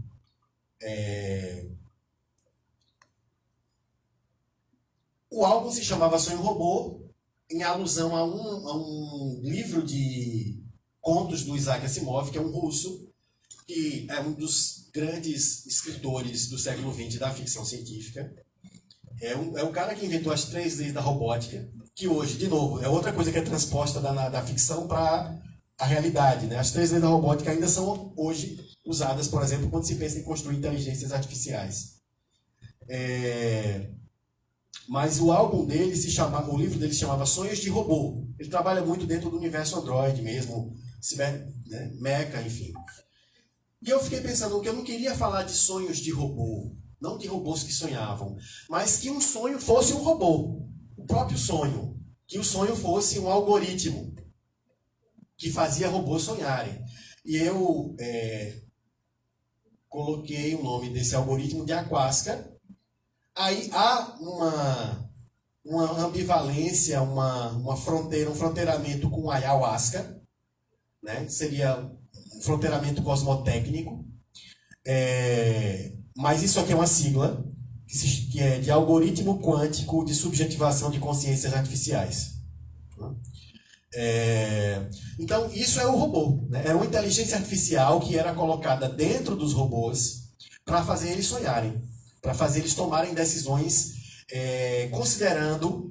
O álbum se chamava Sonho Robô, em alusão a um livro de contos do Isaac Asimov, que é um russo, que é um dos grandes escritores do século XX da ficção científica. É o cara que inventou as 3 leis da robótica, que hoje, de novo, é outra coisa que é transposta da ficção para a realidade, né? As 3 leis da robótica ainda são, hoje, usadas, por exemplo, quando se pensa em construir inteligências artificiais. Mas o álbum dele o livro dele se chamava Sonhos de Robô. Ele trabalha muito dentro do universo Android mesmo, né? Mecha, enfim. E eu fiquei pensando que eu não queria falar de sonhos de robô, não de robôs que sonhavam, mas que um sonho fosse um robô, o próprio sonho, que o sonho fosse um algoritmo que fazia robôs sonharem. E eu coloquei o nome desse algoritmo de Aquasca. Aí há uma ambivalência, uma fronteira, um fronteiramento com ayahuasca, né? Seria um fronteiramento cosmotécnico. Mas isso aqui é uma sigla que é de Algoritmo Quântico de Subjetivação de Consciências Artificiais. Então, isso é o robô, né? É uma inteligência artificial que era colocada dentro dos robôs para fazer eles sonharem, para fazer eles tomarem decisões considerando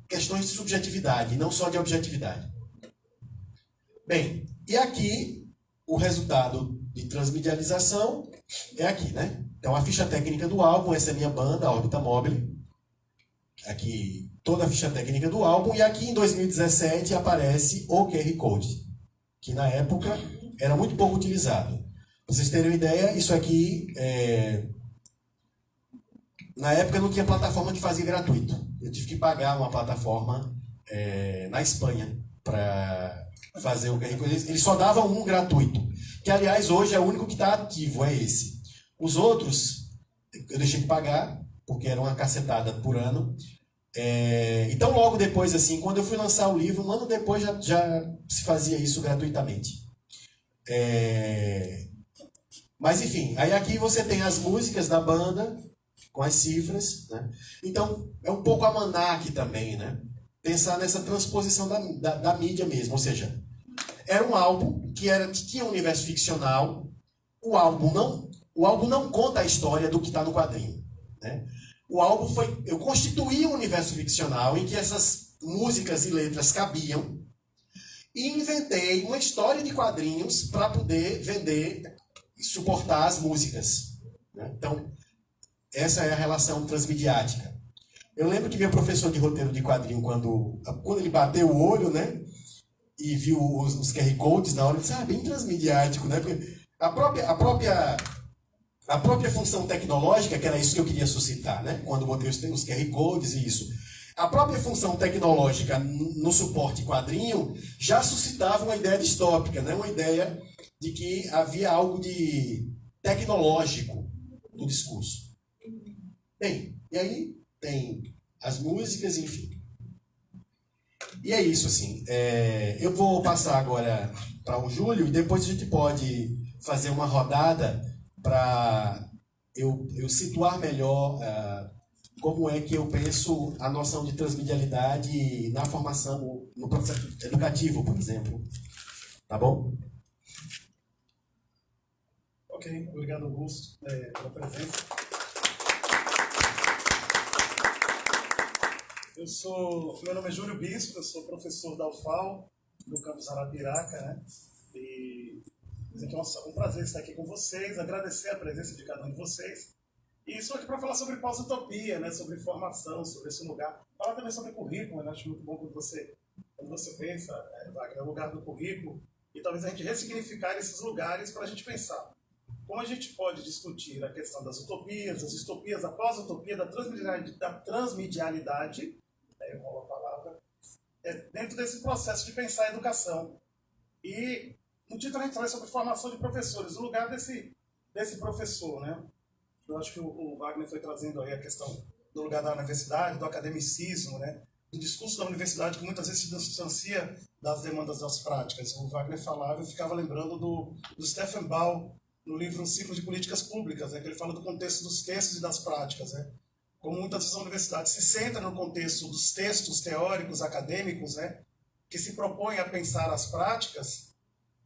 questões de subjetividade, não só de objetividade. Bem, e aqui o resultado de transmedialização é aqui, né? Então, a ficha técnica do álbum, essa é a minha banda, a Órbita Mobile. Aqui, toda a ficha técnica do álbum. E aqui, em 2017, aparece o QR Code, que na época era muito pouco utilizado. Para vocês terem uma ideia, isso aqui, na época não tinha plataforma que fazia gratuito. Eu tive que pagar uma plataforma na Espanha para fazer o QR Code. Eles só davam um gratuito, que aliás hoje é o único que está ativo, é esse. Os outros eu deixei de pagar, porque era uma cacetada por ano. Então logo depois, assim, quando eu fui lançar o livro, um ano depois já se fazia isso gratuitamente. Mas enfim, aí aqui você tem as músicas da banda, com as cifras, né? Então é um pouco a Manac também, né? Pensar nessa transposição da mídia mesmo, ou seja, era um álbum que tinha um universo ficcional. O álbum não conta a história do que está no quadrinho, né? O álbum eu constituí um universo ficcional em que essas músicas e letras cabiam e inventei uma história de quadrinhos para poder vender e suportar as músicas, né? Então, essa é a relação transmediática. Eu lembro que meu professor de roteiro de quadrinho, quando ele bateu o olho, né, e viu os QR Codes na hora, ele disse, bem transmediático, né? Porque a própria função tecnológica, que era isso que eu queria suscitar, né? Quando botei os QR Codes e isso. A própria função tecnológica no suporte quadrinho já suscitava uma ideia distópica, né? Uma ideia de que havia algo de tecnológico no discurso. Bem, e aí tem as músicas, enfim. E é isso, assim. Eu vou passar agora para o Júlio e depois a gente pode fazer uma rodada para eu situar melhor como é que eu penso a noção de transmedialidade na formação, no processo educativo, por exemplo. Tá bom? Ok, obrigado, Augusto, pela presença. Meu nome é Júlio Bispo, eu sou professor da UFAL, do campus Arapiraca, né? E é um prazer estar aqui com vocês, agradecer a presença de cada um de vocês. E estou aqui para falar sobre pós-utopia, né? Sobre formação, sobre esse lugar. Falar também sobre currículo, né? Acho muito bom quando você quando você pensa, Wagner, é o lugar do currículo, e talvez a gente ressignificar esses lugares para a gente pensar. Como a gente pode discutir a questão das utopias, das distopias, a pós-utopia, da transmedialidade, eu rolo a palavra, dentro desse processo de pensar a educação. E no título a gente fala sobre formação de professores, o lugar desse professor, né? Eu acho que o Wagner foi trazendo aí a questão do lugar da universidade, do academicismo, né? Do discurso da universidade que muitas vezes se distancia das demandas das práticas. O Wagner falava, eu ficava lembrando do Stefan Ball, no livro Ciclo de Políticas Públicas, né, que ele fala do contexto dos textos e das práticas. Né? Como muitas vezes a universidade se centra no contexto dos textos teóricos, acadêmicos, né, que se propõem a pensar as práticas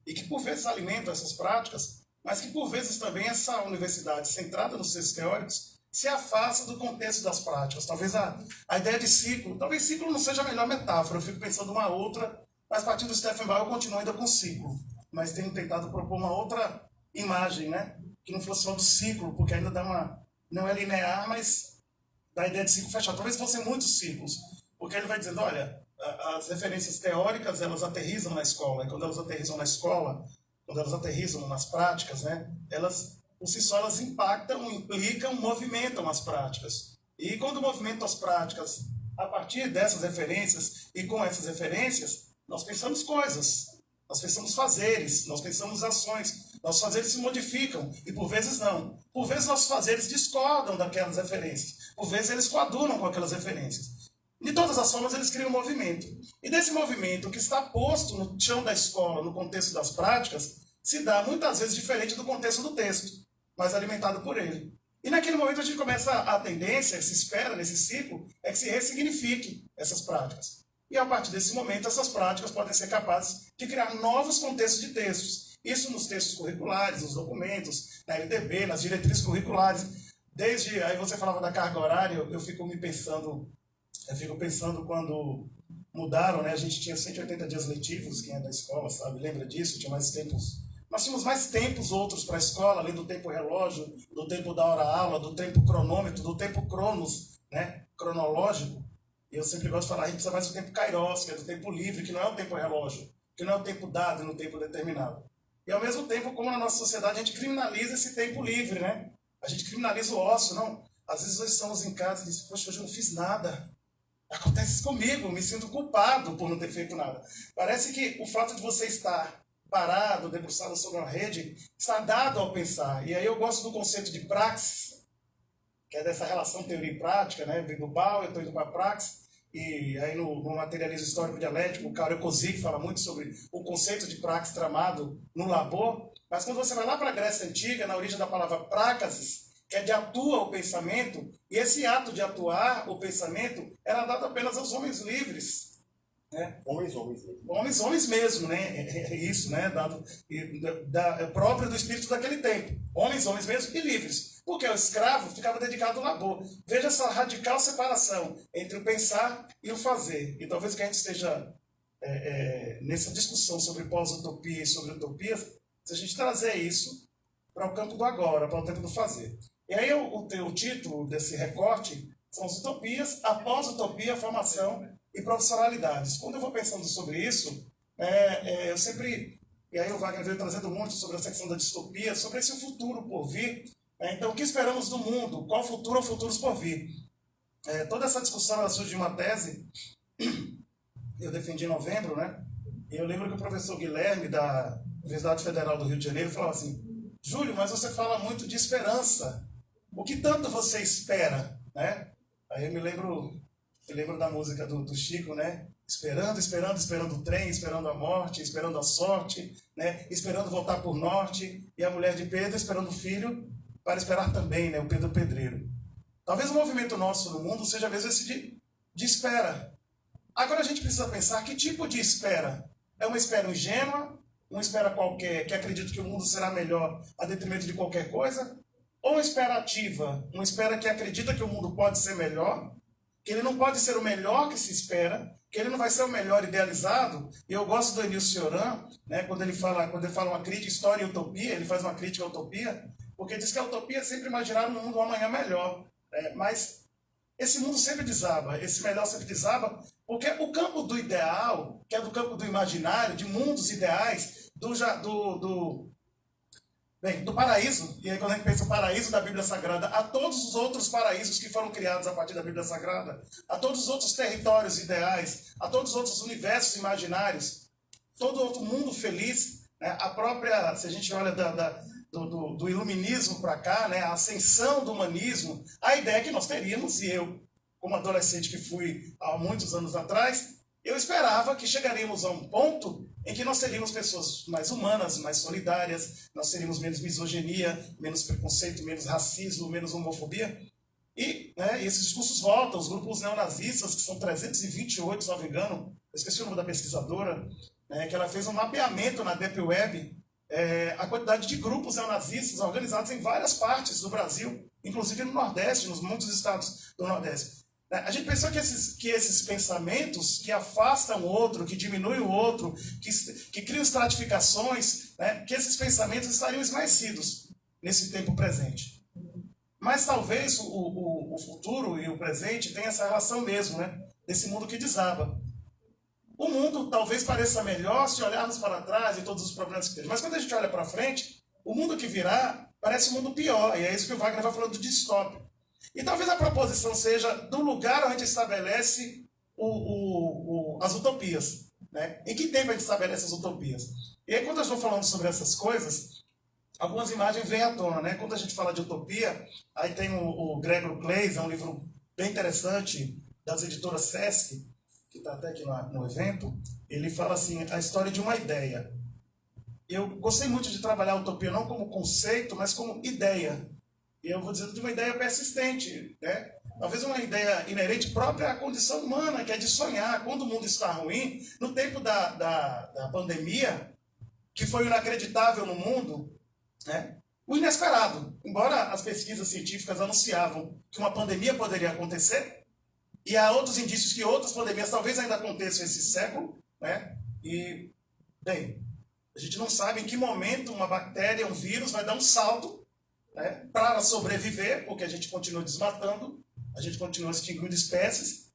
e que por vezes alimentam essas práticas, mas que por vezes também essa universidade centrada nos textos teóricos se afasta do contexto das práticas. Talvez a ideia de ciclo, talvez ciclo não seja a melhor metáfora, eu fico pensando uma outra, mas partindo do Stefan Ball eu continuo ainda com ciclo, mas tenho tentado propor uma outra imagem, né? Que não fosse só do ciclo, porque ainda dá não é linear, mas dá a ideia de ciclo fechado. Talvez fossem muitos ciclos, porque ele vai dizendo, olha, as referências teóricas, elas aterrissam na escola, e quando elas aterrissam na escola, quando elas aterrissam nas práticas, né? Elas, por si só, elas impactam, implicam, movimentam as práticas. E quando movimentam as práticas, a partir dessas referências, e com essas referências, nós pensamos coisas. Nós pensamos fazeres, nós pensamos ações, nossos fazeres se modificam, e por vezes não. Por vezes nossos fazeres discordam daquelas referências, por vezes eles coadunam com aquelas referências. De todas as formas, eles criam um movimento. E desse movimento que está posto no chão da escola, no contexto das práticas, se dá muitas vezes diferente do contexto do texto, mas alimentado por ele. E naquele momento a gente começa a tendência, se espera nesse ciclo, é que se ressignifique essas práticas. E a partir desse momento, essas práticas podem ser capazes de criar novos contextos de textos. Isso nos textos curriculares, nos documentos, na LDB, nas diretrizes curriculares. Desde, aí você falava da carga horária, eu fico pensando quando mudaram, né? A gente tinha 180 dias letivos, quem é da escola sabe, lembra disso, tinha mais tempos. Nós tínhamos mais tempos outros para a escola, além do tempo relógio, do tempo da hora-aula, do tempo cronômetro, do tempo cronos, né? Cronológico. E eu sempre gosto de falar, a gente precisa mais do tempo kairos, que é do tempo livre, que não é o tempo relógio, que não é o tempo dado no tempo determinado. E ao mesmo tempo, como na nossa sociedade, a gente criminaliza esse tempo livre, né? A gente criminaliza o ócio, não? Às vezes nós estamos em casa e dizemos, poxa, hoje eu não fiz nada. Acontece isso comigo, me sinto culpado por não ter feito nada. Parece que o fato de você estar parado, debruçado sobre uma rede, está dado ao pensar. E aí eu gosto do conceito de praxis, que é dessa relação teoria e prática, né? Vem do Bal, eu estou indo para a praxis. E aí no materialismo histórico dialético, o Karol Kozig fala muito sobre o conceito de praxis tramado no labor. Mas quando você vai lá para a Grécia Antiga, na origem da palavra práxis, que é de atua o pensamento, e esse ato de atuar o pensamento era dado apenas aos homens livres. Né? Homens mesmo, né? É isso, né? É próprio do espírito daquele tempo. Homens mesmo e livres. Porque o escravo ficava dedicado ao labor. Veja essa radical separação entre o pensar e o fazer. E talvez que a gente esteja nessa discussão sobre pós-utopia e sobre utopia, se a gente trazer isso para o campo do agora, para o tempo do fazer. E aí o título desse recorte são as utopias, a pós-utopia, formação e profissionalidades. Quando eu vou pensando sobre isso, eu sempre... E aí o Wagner veio trazendo muito sobre a secção da distopia, sobre esse futuro por vir. Então, o que esperamos do mundo? Qual futuro ou futuros por vir? Toda essa discussão ela surge de uma tese eu defendi em novembro, né? E eu lembro que o professor Guilherme, da Universidade Federal do Rio de Janeiro, falava assim, Júlio, mas você fala muito de esperança. O que tanto você espera? Né? Aí eu me lembro da música do Chico, né? Esperando o trem, esperando a morte, esperando a sorte, né? Esperando voltar por norte, e a mulher de Pedro esperando o filho para esperar também, né? O Pedro Pedreiro. Talvez o movimento nosso no mundo seja mesmo esse de espera. Agora a gente precisa pensar que tipo de espera? É uma espera ingênua, uma espera qualquer, que acredita que o mundo será melhor a detrimento de qualquer coisa? Ou uma espera ativa, uma espera que acredita que o mundo pode ser melhor, que ele não pode ser o melhor que se espera, que ele não vai ser o melhor idealizado? E eu gosto do Emile Cioran, né, quando ele fala uma crítica, história e utopia, ele faz uma crítica à utopia, porque diz que a utopia é sempre imaginar um mundo amanhã melhor. Mas esse mundo sempre desaba, esse melhor sempre desaba, porque o campo do ideal, que é do campo do imaginário, de mundos ideais, do paraíso, e aí quando a gente pensa o paraíso da Bíblia Sagrada, a todos os outros paraísos que foram criados a partir da Bíblia Sagrada, a todos os outros territórios ideais, a todos os outros universos imaginários, todo outro mundo feliz, né? A própria, se a gente olha do iluminismo para cá, né? A ascensão do humanismo, a ideia que nós teríamos, e eu, como adolescente que fui há muitos anos atrás, eu esperava que chegaríamos a um ponto em que nós seríamos pessoas mais humanas, mais solidárias, nós teríamos menos misoginia, menos preconceito, menos racismo, menos homofobia. E, né, esses discursos voltam, os grupos neonazistas, que são 328, se não me engano, eu esqueci o nome da pesquisadora, né, que ela fez um mapeamento na Deep Web, a quantidade de grupos neonazistas organizados em várias partes do Brasil, inclusive no Nordeste, nos muitos estados do Nordeste. A gente pensou que esses pensamentos que afastam o outro, que diminuem o outro, que criam estratificações, né, que esses pensamentos estariam esmaecidos nesse tempo presente. Mas talvez o futuro e o presente tenham essa relação mesmo, né, desse mundo que desaba. O mundo talvez pareça melhor se olharmos para trás e todos os problemas que tem. Mas quando a gente olha para frente, o mundo que virá parece um mundo pior. E é isso que o Wagner vai falando do distópico. E talvez a proposição seja do lugar onde a gente estabelece as utopias. Né? Em que tempo a gente estabelece as utopias? E aí, quando eu estou falando sobre essas coisas, algumas imagens vêm à tona. Né? Quando a gente fala de utopia, aí tem o Gregor Cleis, é um livro bem interessante das editoras Sesc, que está até aqui no evento. Ele fala assim, a história de uma ideia. Eu gostei muito de trabalhar a utopia não como conceito, mas como ideia. E eu vou dizer de uma ideia persistente, né? Talvez uma ideia inerente própria à condição humana, que é de sonhar. Quando o mundo está ruim, no tempo da pandemia, que foi inacreditável no mundo, né? O inesperado. Embora as pesquisas científicas anunciavam que uma pandemia poderia acontecer, e há outros indícios que outras pandemias talvez ainda aconteçam esse século, né? E, bem, a gente não sabe em que momento uma bactéria, um vírus vai dar um salto, né, para sobreviver, porque a gente continua desmatando, a gente continua extinguindo espécies,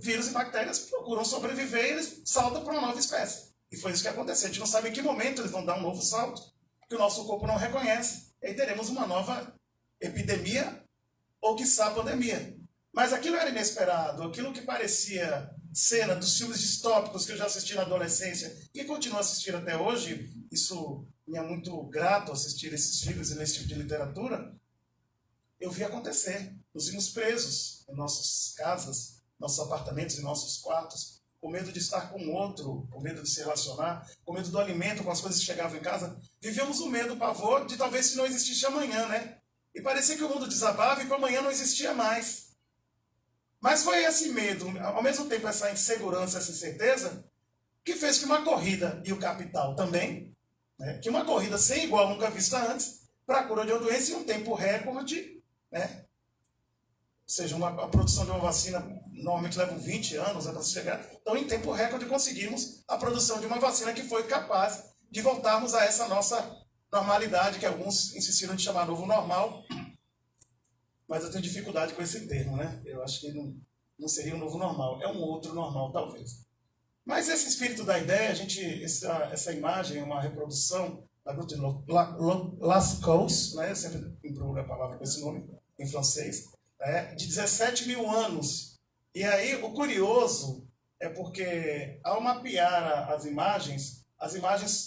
vírus e bactérias procuram sobreviver e eles saltam para uma nova espécie. E foi isso que aconteceu. A gente não sabe em que momento eles vão dar um novo salto, que o nosso corpo não reconhece. E aí teremos uma nova epidemia ou, quiçá, pandemia. Mas aquilo era inesperado, aquilo que parecia cena dos filmes distópicos que eu já assisti na adolescência e continuo a assistir até hoje, isso me é muito grato assistir esses filmes e ler esse tipo de literatura, eu vi acontecer. Nos vimos presos em nossas casas, nossos apartamentos e nossos quartos, com medo de estar com o outro, com medo de se relacionar, com medo do alimento, com as coisas que chegavam em casa. Vivíamos o medo, o pavor de talvez não existisse amanhã, né? E parecia que o mundo desabava e que amanhã não existia mais. Mas foi esse medo, ao mesmo tempo essa insegurança, essa incerteza, que fez que uma corrida, e o capital também, né, que uma corrida sem igual nunca vista antes, para a cura de uma doença em um tempo recorde, né? Ou seja, a produção de uma vacina normalmente leva 20 anos para chegar. Então, em tempo recorde, conseguimos a produção de uma vacina que foi capaz de voltarmos a essa nossa normalidade, que alguns insistiram de chamar novo normal, mas eu tenho dificuldade com esse termo, né? Eu acho que não seria um novo normal, é um outro normal, talvez. Mas esse espírito da ideia, essa imagem é uma reprodução da gruta de Lascaux, né? Eu sempre embrulho a palavra com esse nome, em francês, de 17 mil anos. E aí, o curioso é porque, ao mapear as imagens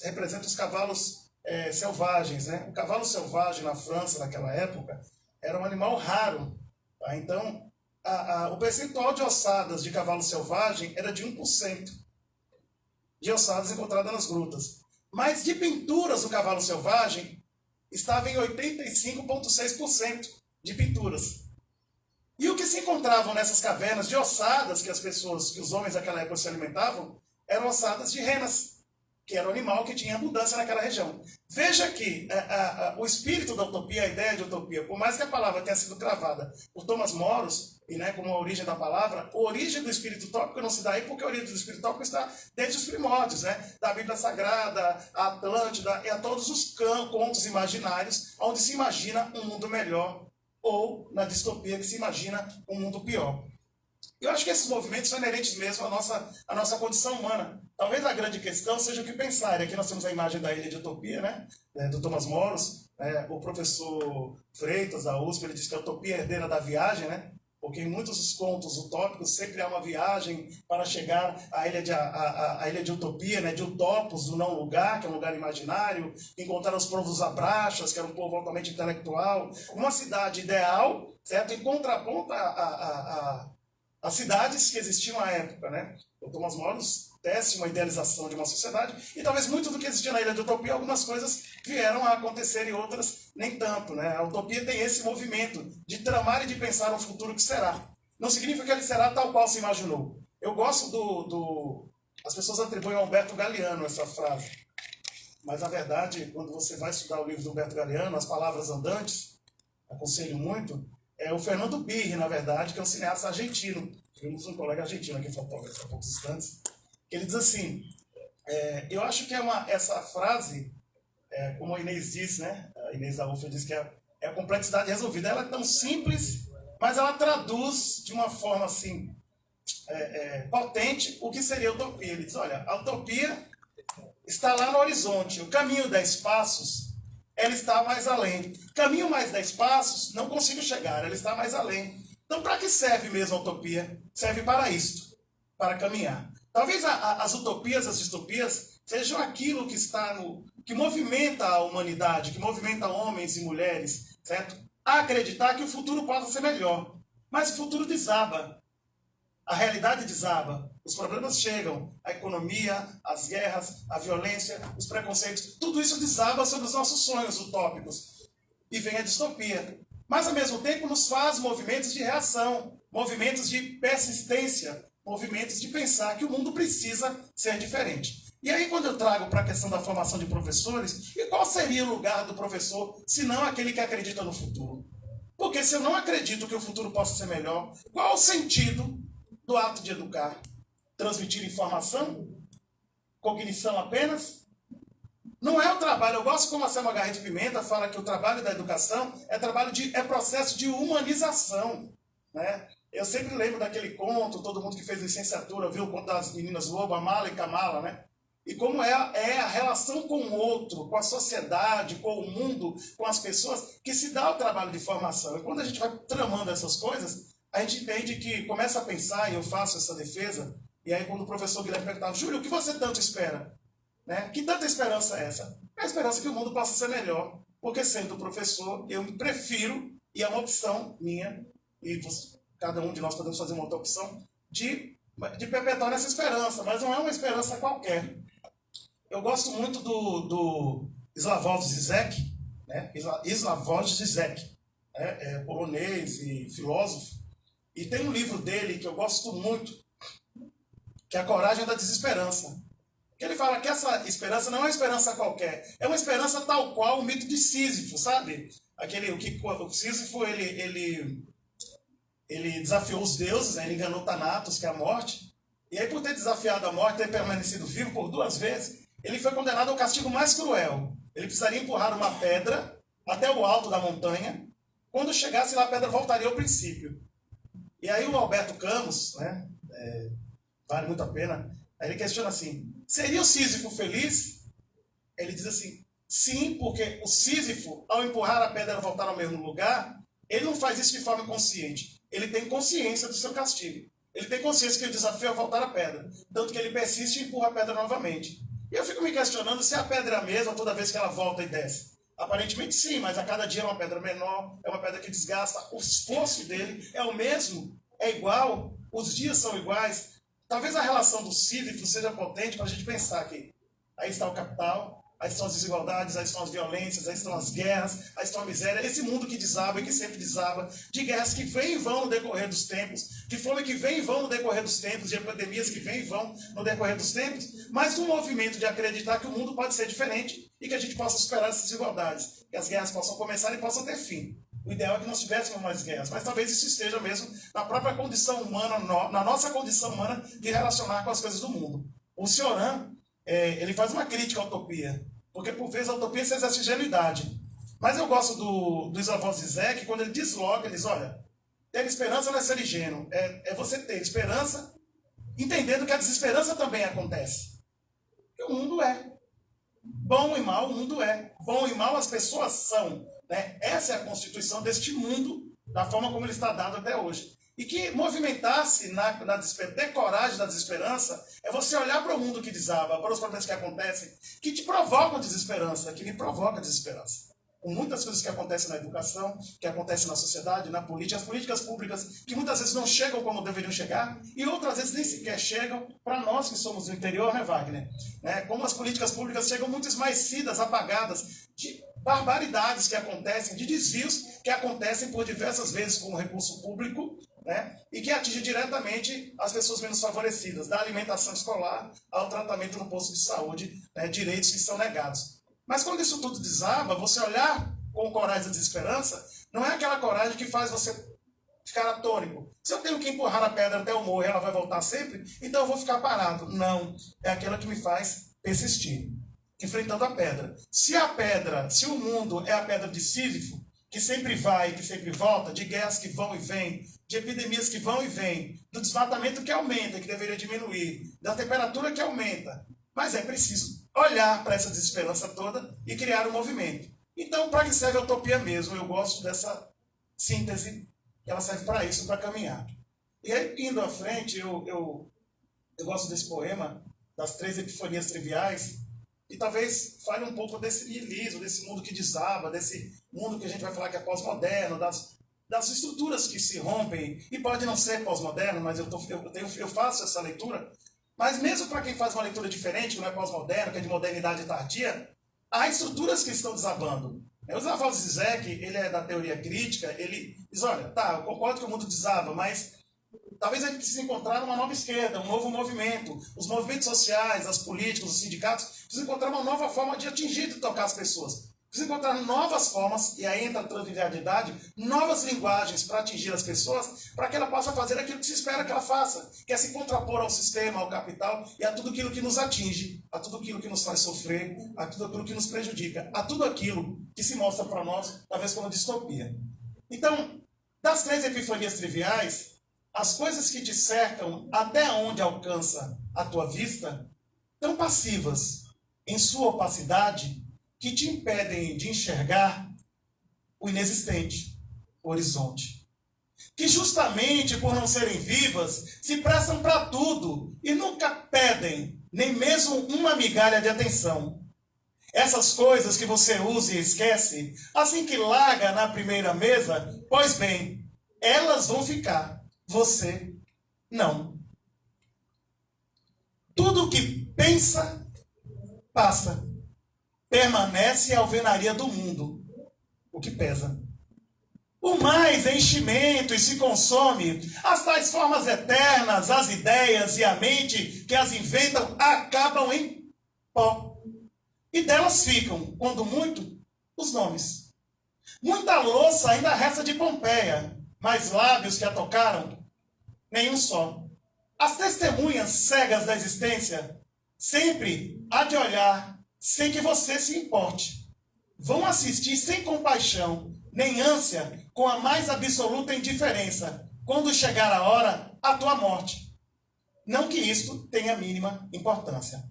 representam os cavalos selvagens, né? O cavalo selvagem na França, naquela época, era um animal raro. Tá? Então, o percentual de ossadas de cavalo selvagem era de 1%. De ossadas encontradas nas grutas. Mas de pinturas do cavalo selvagem, estava em 85,6% de pinturas. E o que se encontravam nessas cavernas de ossadas que os homens daquela época se alimentavam, eram ossadas de renas, que era o animal que tinha abundância naquela região. Veja que o espírito da utopia, a ideia de utopia, por mais que a palavra tenha sido cravada por Thomas Moros, e, né, como a origem da palavra, a origem do espírito utópico não se dá aí porque a origem do espírito utópico está desde os primórdios, né, da Bíblia Sagrada, a Atlântida e a todos os contos imaginários, onde se imagina um mundo melhor ou na distopia que se imagina um mundo pior. Eu acho que esses movimentos são inerentes mesmo à nossa condição humana. Talvez a grande questão seja o que pensar. E aqui nós temos a imagem da Ilha de Utopia, né? Do Thomas Moros. O professor Freitas, da USP, ele diz que a utopia é herdeira da viagem, né? Porque em muitos dos contos utópicos sempre há uma viagem para chegar à ilha de Utopia, né, de Utopos, do não lugar, que é um lugar imaginário, encontrar os povos abraxas, que era um povo altamente intelectual, uma cidade ideal, certo? Em contraponto às cidades que existiam à época, né? O Thomas Moros tece uma idealização de uma sociedade e talvez muito do que existia na Ilha de Utopia, algumas coisas vieram a acontecer e outras nem tanto, né? A utopia tem esse movimento de tramar e de pensar um futuro que será. Não significa que ele será tal qual se imaginou. Eu gosto As pessoas atribuem a Humberto Galeano essa frase. Mas, na verdade, quando você vai estudar o livro do Humberto Galeano, As Palavras Andantes, aconselho muito, é o Fernando Birri, na verdade, que é um cineasta argentino. Tivemos um colega argentino aqui, fotógrafo, há poucos instantes. Ele diz assim, eu acho que essa frase, como a Inês disse, né? A Inês da UFA diz que é a complexidade resolvida. Ela é tão simples, mas ela traduz de uma forma assim, potente o que seria a utopia. Ele diz, olha, a utopia está lá no horizonte. O caminho 10 passos, ela está mais além. Caminho mais 10 passos, não consigo chegar, ela está mais além. Então, para que serve mesmo a utopia? Serve para isto, para caminhar. Talvez as utopias, as distopias, sejam aquilo que movimenta a humanidade, que movimenta homens e mulheres, certo? A acreditar que o futuro possa ser melhor. Mas o futuro desaba. A realidade desaba. Os problemas chegam. A economia, as guerras, a violência, os preconceitos, tudo isso desaba sobre os nossos sonhos utópicos. E vem a distopia. Mas, ao mesmo tempo, nos faz movimentos de reação, movimentos de persistência, movimentos de pensar que o mundo precisa ser diferente. E aí, quando eu trago para a questão da formação de professores, e qual seria o lugar do professor, se não aquele que acredita no futuro? Porque se eu não acredito que o futuro possa ser melhor, qual o sentido do ato de educar? Transmitir informação? Cognição apenas? Não é o trabalho. Eu gosto como a Selma Garrett Pimenta fala que o trabalho da educação é processo de humanização, né? Eu sempre lembro daquele conto, todo mundo que fez licenciatura viu o conto das meninas lobo, a Mala e Kamala, né? E como é a relação com o outro, com a sociedade, com o mundo, com as pessoas, que se dá o trabalho de formação. E quando a gente vai tramando essas coisas, a gente entende que começa a pensar, e eu faço essa defesa, e aí quando o professor Guilherme perguntava, Júlio, o que você tanto espera? Né? Que tanta esperança é essa? É a esperança que o mundo possa ser melhor. Porque sendo professor, eu me prefiro, e é uma opção minha, e cada um de nós podemos fazer uma outra opção, de perpetuar essa esperança, mas não é uma esperança qualquer. Eu gosto muito do Slavoj Žižek, né? Slavoj Žižek, polonês e filósofo, e tem um livro dele que eu gosto muito, que é A Coragem da Desesperança. Ele fala que essa esperança não é uma esperança qualquer, é uma esperança tal qual o mito de Sísifo, sabe? O Sísifo, ele desafiou os deuses, né? Ele enganou Thanatos, que é a morte, e aí por ter desafiado a morte, ter permanecido vivo por 2 vezes, ele foi condenado ao castigo mais cruel. Ele precisaria empurrar uma pedra até o alto da montanha, quando chegasse lá a pedra voltaria ao princípio. E aí o Alberto Camus, né? Vale muito a pena, aí ele questiona assim, seria o Sísifo feliz? Ele diz assim, sim, porque o Sísifo, ao empurrar a pedra e voltar ao mesmo lugar, ele não faz isso de forma consciente. Ele tem consciência do seu castigo. Ele tem consciência que o desafio é voltar a pedra. Tanto que ele persiste e empurra a pedra novamente. E eu fico me questionando se a pedra é a mesma toda vez que ela volta e desce. Aparentemente sim, mas a cada dia é uma pedra menor, é uma pedra que desgasta. O esforço dele é o mesmo, é igual, os dias são iguais. Talvez a relação do Sísifo seja potente para a gente pensar que aí está o capital, aí estão as desigualdades, aí estão as violências, aí estão as guerras, aí estão a miséria. Esse mundo que desaba e que sempre desaba, de guerras que vêm e vão no decorrer dos tempos, de fome que vem e vão no decorrer dos tempos, de epidemias que vêm e vão no decorrer dos tempos, mas um movimento de acreditar que o mundo pode ser diferente e que a gente possa superar essas desigualdades, que as guerras possam começar e possam ter fim. O ideal é que nós tivéssemos mais guerras, mas talvez isso esteja mesmo na própria condição humana, na nossa condição humana de relacionar com as coisas do mundo. O Cioran, ele faz uma crítica à utopia, porque por vezes a utopia se exerce ingenuidade. Mas eu gosto do Isavó Zizek, quando ele desloca, ele diz, olha, ter esperança não é ser ingênuo, é você ter esperança, entendendo que a desesperança também acontece. Porque o mundo é. Bom e mal, o mundo é. Bom e mal, as pessoas são. Né? Essa é a constituição deste mundo, da forma como ele está dado até hoje. E que movimentar-se ter coragem da desesperança é você olhar para o mundo que desaba, para os problemas que acontecem, que te provocam desesperança, que me provoca desesperança. Com muitas coisas que acontecem na educação, que acontecem na sociedade, na política, as políticas públicas que muitas vezes não chegam como deveriam chegar e outras vezes nem sequer chegam para nós que somos do interior, né, Wagner? Como as políticas públicas chegam muito esmaecidas, apagadas, de barbaridades que acontecem, de desvios que acontecem por diversas vezes com o recurso público, né? E que atinge diretamente as pessoas menos favorecidas, da alimentação escolar ao tratamento no posto de saúde, né? Direitos que são negados. Mas quando isso tudo desaba, você olhar com coragem da desesperança, não é aquela coragem que faz você ficar atônico. Se eu tenho que empurrar a pedra até o morro e ela vai voltar sempre, então eu vou ficar parado. Não, é aquela que me faz persistir, enfrentando a pedra. Se o mundo é a pedra de Sísifo, que sempre vai e que sempre volta, de guerras que vão e vêm, de epidemias que vão e vêm, do desmatamento que aumenta e que deveria diminuir, da temperatura que aumenta, mas é preciso olhar para essa desesperança toda e criar um movimento. Então, para que serve a utopia mesmo? Eu gosto dessa síntese, que ela serve para isso, para caminhar. E aí, indo à frente, eu gosto desse poema, das 3 epifanias triviais, e talvez fale um pouco desse niilismo, desse mundo que desaba, desse mundo que a gente vai falar que é pós-moderno, das estruturas que se rompem, e pode não ser pós-moderno, mas eu faço essa leitura. Mas mesmo para quem faz uma leitura diferente, que não é pós-moderno, que é de modernidade tardia, há estruturas que estão desabando. O Isavó Zizek, ele é da teoria crítica, ele diz, olha, tá, eu concordo que o mundo desaba, mas talvez a gente precise encontrar uma nova esquerda, um novo movimento. Os movimentos sociais, as políticas, os sindicatos, precisam encontrar uma nova forma de atingir e tocar as pessoas. Precisa encontrar novas formas, e aí entra a transmedialidade, novas linguagens para atingir as pessoas, para que ela possa fazer aquilo que se espera que ela faça, que é se contrapor ao sistema, ao capital, e a tudo aquilo que nos atinge, a tudo aquilo que nos faz sofrer, a tudo aquilo que nos prejudica, a tudo aquilo que se mostra para nós, talvez como distopia. Então, das 3 epifanias triviais, as coisas que te cercam até onde alcança a tua vista, tão passivas em sua opacidade, que te impedem de enxergar o inexistente, o horizonte. Que justamente por não serem vivas, se prestam para tudo e nunca pedem nem mesmo uma migalha de atenção. Essas coisas que você usa e esquece, assim que larga na primeira mesa, pois bem, elas vão ficar, você não. Tudo que pensa, passa. Permanece a alvenaria do mundo, o que pesa. O mais é enchimento e se consome, as tais formas eternas, as ideias e a mente que as inventam acabam em pó. E delas ficam, quando muito, os nomes. Muita louça ainda resta de Pompeia, mas lábios que a tocaram, nenhum só. As testemunhas cegas da existência sempre há de olhar sem que você se importe. Vão assistir sem compaixão, nem ânsia, com a mais absoluta indiferença, quando chegar a hora, a tua morte. Não que isto tenha a mínima importância.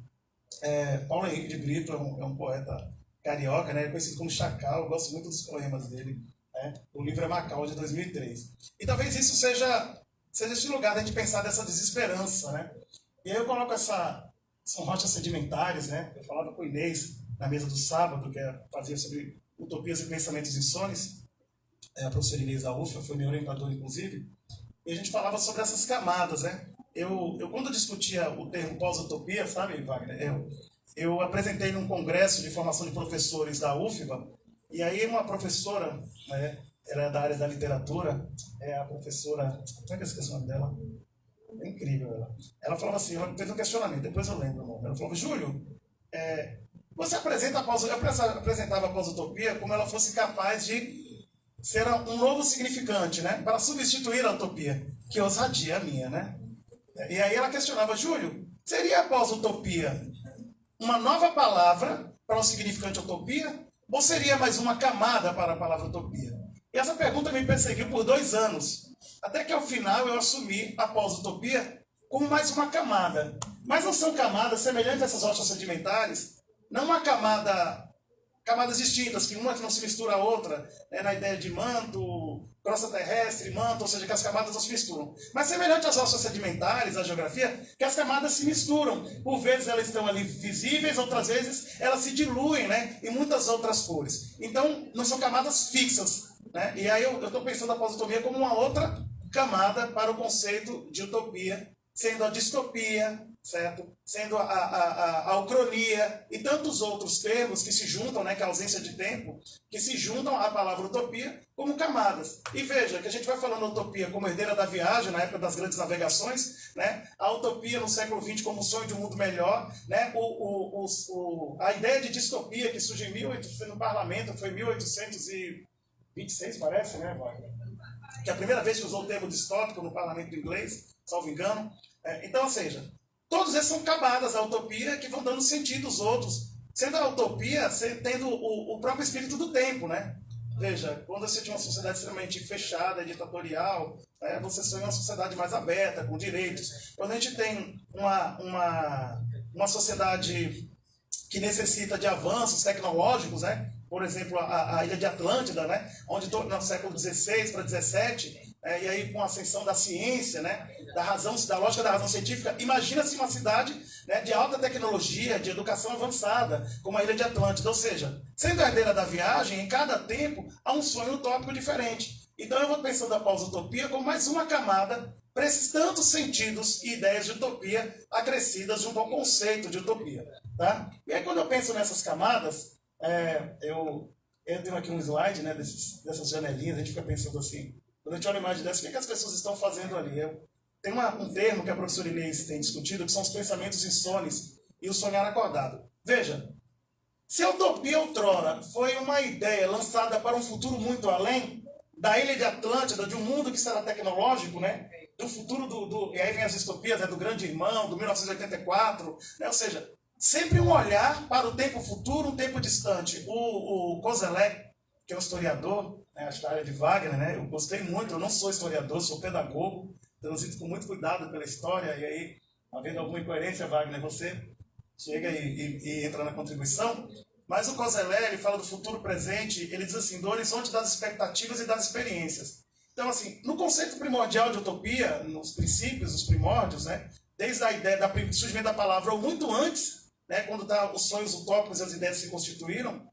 Paulo Henrique de Brito é um poeta carioca, né? Conhecido como Chacal, eu gosto muito dos poemas dele. Né? O livro é Macau, de 2003. E talvez isso seja esse lugar da gente pensar dessa desesperança. Né? E aí eu coloco são rochas sedimentares, né? Eu falava com o Inês na mesa do sábado, que fazia sobre utopias e pensamentos insones. A professora Inês da UFA foi minha orientadora, inclusive. E a gente falava sobre essas camadas, né? Eu quando discutia o termo pós-utopia, sabe, Wagner? Eu apresentei num congresso de formação de professores da UFBA, e aí uma professora, né, ela é da área da literatura, é a professora... Como é que eu esqueci o nome dela? É incrível ela. Ela falava assim, ela fez um questionamento, depois eu lembro o nome. Ela falou, Júlio, você apresentava a pós-utopia como ela fosse capaz de ser um novo significante, né? Para substituir a utopia. Que ousadia a minha, né? E aí ela questionava, Júlio, seria a pós-utopia uma nova palavra para o significante utopia? Ou seria mais uma camada para a palavra utopia? E essa pergunta me perseguiu por 2 anos. Até que ao final eu assumi a pós-utopia como mais uma camada. Mas não são camadas semelhantes a essas rochas sedimentares, não uma camadas distintas, que uma que não se mistura a outra, né, na ideia de manto, crosta terrestre, manto, ou seja, que as camadas não se misturam. Mas semelhante às rochas sedimentares, à geografia, que as camadas se misturam. Por vezes elas estão ali visíveis, outras vezes elas se diluem, né, em muitas outras cores. Então, não são camadas fixas. Né? E aí eu estou pensando a pós-utopia como uma outra camada para o conceito de utopia, sendo a distopia, certo? Sendo a ucronia e tantos outros termos que se juntam, né, que é a ausência de tempo, que se juntam à palavra utopia como camadas. E veja que a gente vai falando utopia como herdeira da viagem, na época das grandes navegações, né? A utopia no século XX como sonho de um mundo melhor, né? A ideia de distopia que surgiu no parlamento foi em 1826, parece, né, Wagner? Que é a primeira vez que usou o termo distópico no parlamento inglês, salvo engano. Então, ou seja, todos esses são camadas da utopia que vão dando sentido aos outros. Sendo a utopia, tendo o próprio espírito do tempo, né? Veja, quando você tinha uma sociedade extremamente fechada, ditatorial, você sonha uma sociedade mais aberta, com direitos. Quando a gente tem uma sociedade que necessita de avanços tecnológicos, né? Por exemplo, a ilha de Atlântida, né? Onde no século XVI para XVII, e aí com a ascensão da ciência, né? Da lógica da razão científica, imagina-se uma cidade, né, de alta tecnologia, de educação avançada, como a ilha de Atlântida. Ou seja, sendo a herdeira da viagem, em cada tempo há um sonho utópico diferente. Então eu vou pensando a pós-utopia como mais uma camada para esses tantos sentidos e ideias de utopia acrescidas junto ao conceito de utopia. Tá? E aí quando eu penso nessas camadas, eu tenho aqui um slide, né, dessas janelinhas, a gente fica pensando assim, quando a gente olha a imagem dessa, o que as pessoas estão fazendo ali? Tem um termo que a professora Inês tem discutido, que são os pensamentos insones e o sonhar acordado. Veja, se a utopia outrora foi uma ideia lançada para um futuro muito além, da ilha de Atlântida, de um mundo que será tecnológico, né? Do futuro e aí vem as distopias, né, do Grande Irmão, do 1984, né? Ou seja, sempre um olhar para o tempo futuro, um tempo distante. O Kozelek, que é um historiador, né, acho que da área de Wagner, né? Eu gostei muito, eu não sou historiador, sou pedagogo, transido com muito cuidado pela história, e aí, havendo alguma incoerência, Wagner, você chega e entra na contribuição. Mas o Kozelek, ele fala do futuro presente, ele diz assim, do horizonte das expectativas e das experiências. Então, assim, no conceito primordial de utopia, nos princípios, os primórdios, né, desde a ideia do surgimento da palavra, ou muito antes, né, quando os sonhos utópicos e as ideias se constituíram,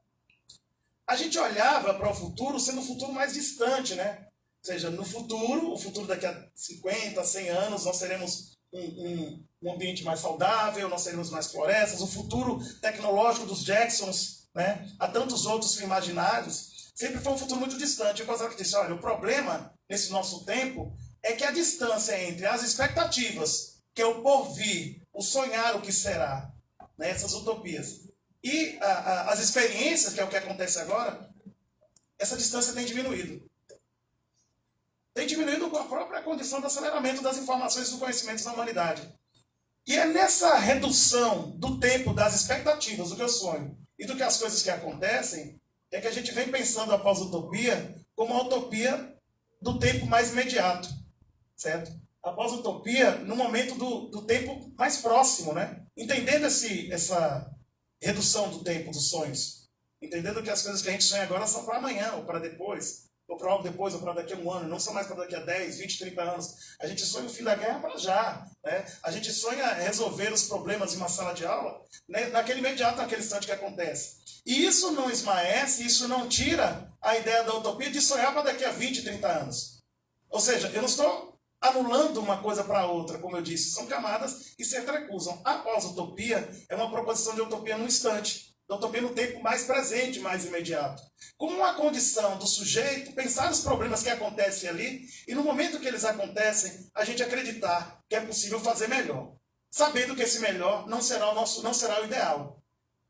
a gente olhava para o futuro sendo um futuro mais distante, né? Ou seja, no futuro, o futuro daqui a 50, 100 anos, nós teremos um ambiente mais saudável, nós teremos mais florestas, o futuro tecnológico dos Jacksons, né? Há tantos outros imaginários, sempre foi um futuro muito distante. E o Kozelek disse, olha, o problema nesse nosso tempo é que a distância entre as expectativas, que é o porvir, o sonhar o que será, né? Essas utopias, e as experiências, que é o que acontece agora, essa distância tem diminuído. Tem diminuído com a própria condição do aceleramento das informações e dos conhecimentos da humanidade. E é nessa redução do tempo, das expectativas, do que eu sonho e do que as coisas que acontecem, é que a gente vem pensando a pós-utopia como a utopia do tempo mais imediato, certo? A pós-utopia no momento do tempo mais próximo, né? Entendendo essa redução do tempo dos sonhos, entendendo que as coisas que a gente sonha agora são para amanhã ou para depois, ou para algo depois, ou para daqui a um ano, não são mais para daqui a 10, 20, 30 anos. A gente sonha o fim da guerra para já. Né? A gente sonha resolver os problemas em uma sala de aula, né? Naquele imediato, naquele instante que acontece. E isso não esmaece, isso não tira a ideia da utopia de sonhar para daqui a 20, 30 anos. Ou seja, eu não estou anulando uma coisa para outra, como eu disse, são camadas que se entrecruzam. A pós-utopia é uma proposição de utopia no instante, de utopia no tempo mais presente, mais imediato. Como uma condição do sujeito pensar os problemas que acontecem ali e no momento que eles acontecem, a gente acreditar que é possível fazer melhor. Sabendo que esse melhor não será o ideal.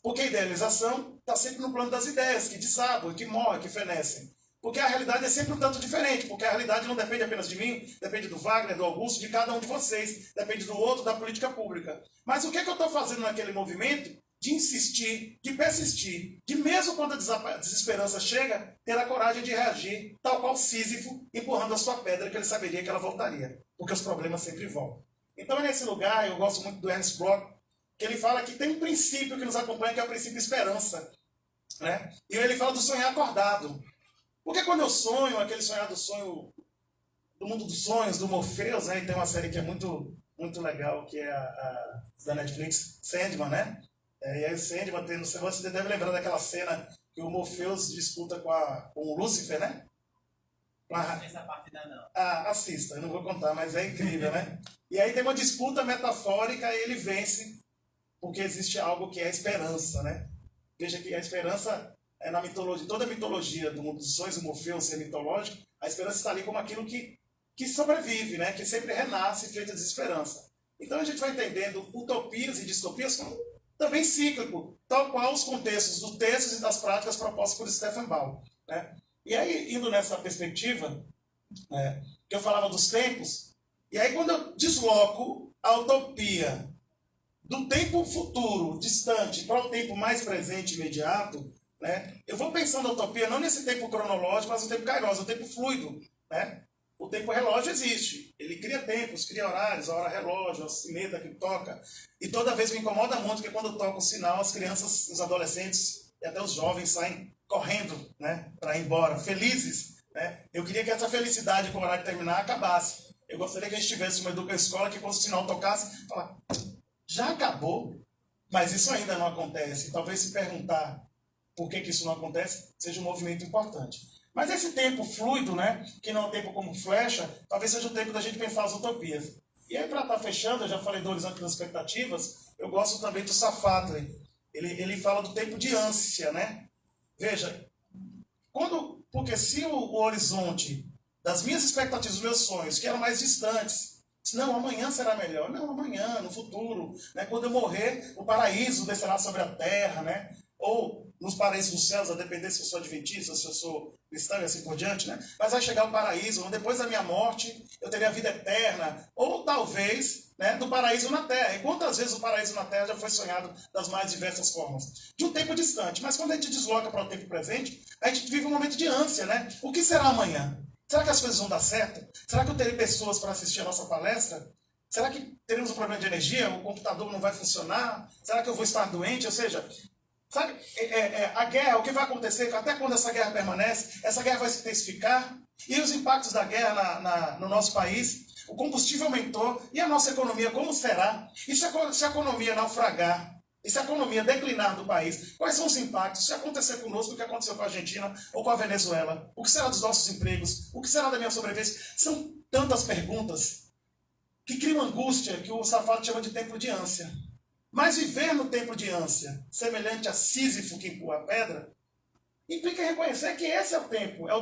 Porque a idealização está sempre no plano das ideias, que desabam, que morrem, que fenecem. Porque a realidade é sempre um tanto diferente, porque a realidade não depende apenas de mim, depende do Wagner, do Augusto, de cada um de vocês, depende do outro, da política pública. Mas o que eu estou fazendo naquele movimento de insistir, de persistir, de mesmo quando a desesperança chega, ter a coragem de reagir, tal qual Sísifo empurrando a sua pedra, que ele saberia que ela voltaria, porque os problemas sempre voltam. Então, nesse lugar, eu gosto muito do Ernst Bloch, que ele fala que tem um princípio que nos acompanha, que é o princípio esperança. Né? E ele fala do sonhar acordado. Porque quando eu sonho, aquele sonhado sonho do mundo dos sonhos, do Morpheus, né? E tem uma série que é muito, muito legal, que é a da Netflix, Sandman, né? E aí o Sandman, você deve lembrar daquela cena que o Morpheus disputa com o Lúcifer, né? Essa parte ainda não. Assista, eu não vou contar, mas é incrível, né? E aí tem uma disputa metafórica e ele vence, porque existe algo que é a esperança, né? Veja que a esperança é na mitologia, toda a mitologia do mundo dos sonhos, o Morfeu ser mitológico, a esperança está ali como aquilo que sobrevive, né? Que sempre renasce feita de esperança. Então a gente vai entendendo utopias e distopias como também cíclico, tal qual os contextos dos textos e das práticas propostas por Stefan Ball. Né? E aí, indo nessa perspectiva, que eu falava dos tempos, e aí quando eu desloco a utopia do tempo futuro, distante, para o tempo mais presente, imediato, né? Eu vou pensando a utopia não nesse tempo cronológico, mas no tempo kairos, no tempo fluido. Né? O tempo relógio existe, ele cria tempos, cria horários, a hora relógio, a sineta que toca. E toda vez me incomoda muito que quando toca o sinal, as crianças, os adolescentes e até os jovens saem correndo, né, para ir embora, felizes. Né? Eu queria que essa felicidade, com o horário terminar, acabasse. Eu gostaria que a gente tivesse uma escola que, quando o sinal tocasse, falar, já acabou? Mas isso ainda não acontece. Talvez se perguntar por que isso não acontece, seja um movimento importante. Mas esse tempo fluido, né, que não é um tempo como flecha, talvez seja o tempo da gente pensar as utopias. E aí, para estar fechando, eu já falei do Horizonte das Expectativas, eu gosto também do Safatli. Ele fala do tempo de ânsia, né? Veja, porque se o horizonte das minhas expectativas, dos meus sonhos, que eram mais distantes, não, amanhã será melhor. Não, amanhã, no futuro, né? Quando eu morrer, o paraíso descerá sobre a terra, né? Ou nos paraísos dos céus, a depender se eu sou adventista, se eu sou cristão e assim por diante, né? Mas vai chegar o paraíso, ou depois da minha morte, eu teria a vida eterna, ou talvez, né, do paraíso na terra. E quantas vezes o paraíso na terra já foi sonhado das mais diversas formas? De um tempo distante, mas quando a gente desloca para o tempo presente, a gente vive um momento de ânsia, né? O que será amanhã? Será que as coisas vão dar certo? Será que eu terei pessoas para assistir a nossa palestra? Será que teremos um problema de energia? O computador não vai funcionar? Será que eu vou estar doente? Ou seja, sabe, a guerra, o que vai acontecer, até quando essa guerra permanece, essa guerra vai se intensificar, e os impactos da guerra no nosso país, o combustível aumentou, e a nossa economia, como será? E se a economia naufragar, e se a economia declinar do país, quais são os impactos? Se acontecer conosco, o que aconteceu com a Argentina ou com a Venezuela? O que será dos nossos empregos? O que será da minha sobrevivência? São tantas perguntas que criam angústia, que o Safatli chama de tempo de ânsia. Mas viver no tempo de ânsia, semelhante a Sísifo que empurra a pedra, implica reconhecer que esse é o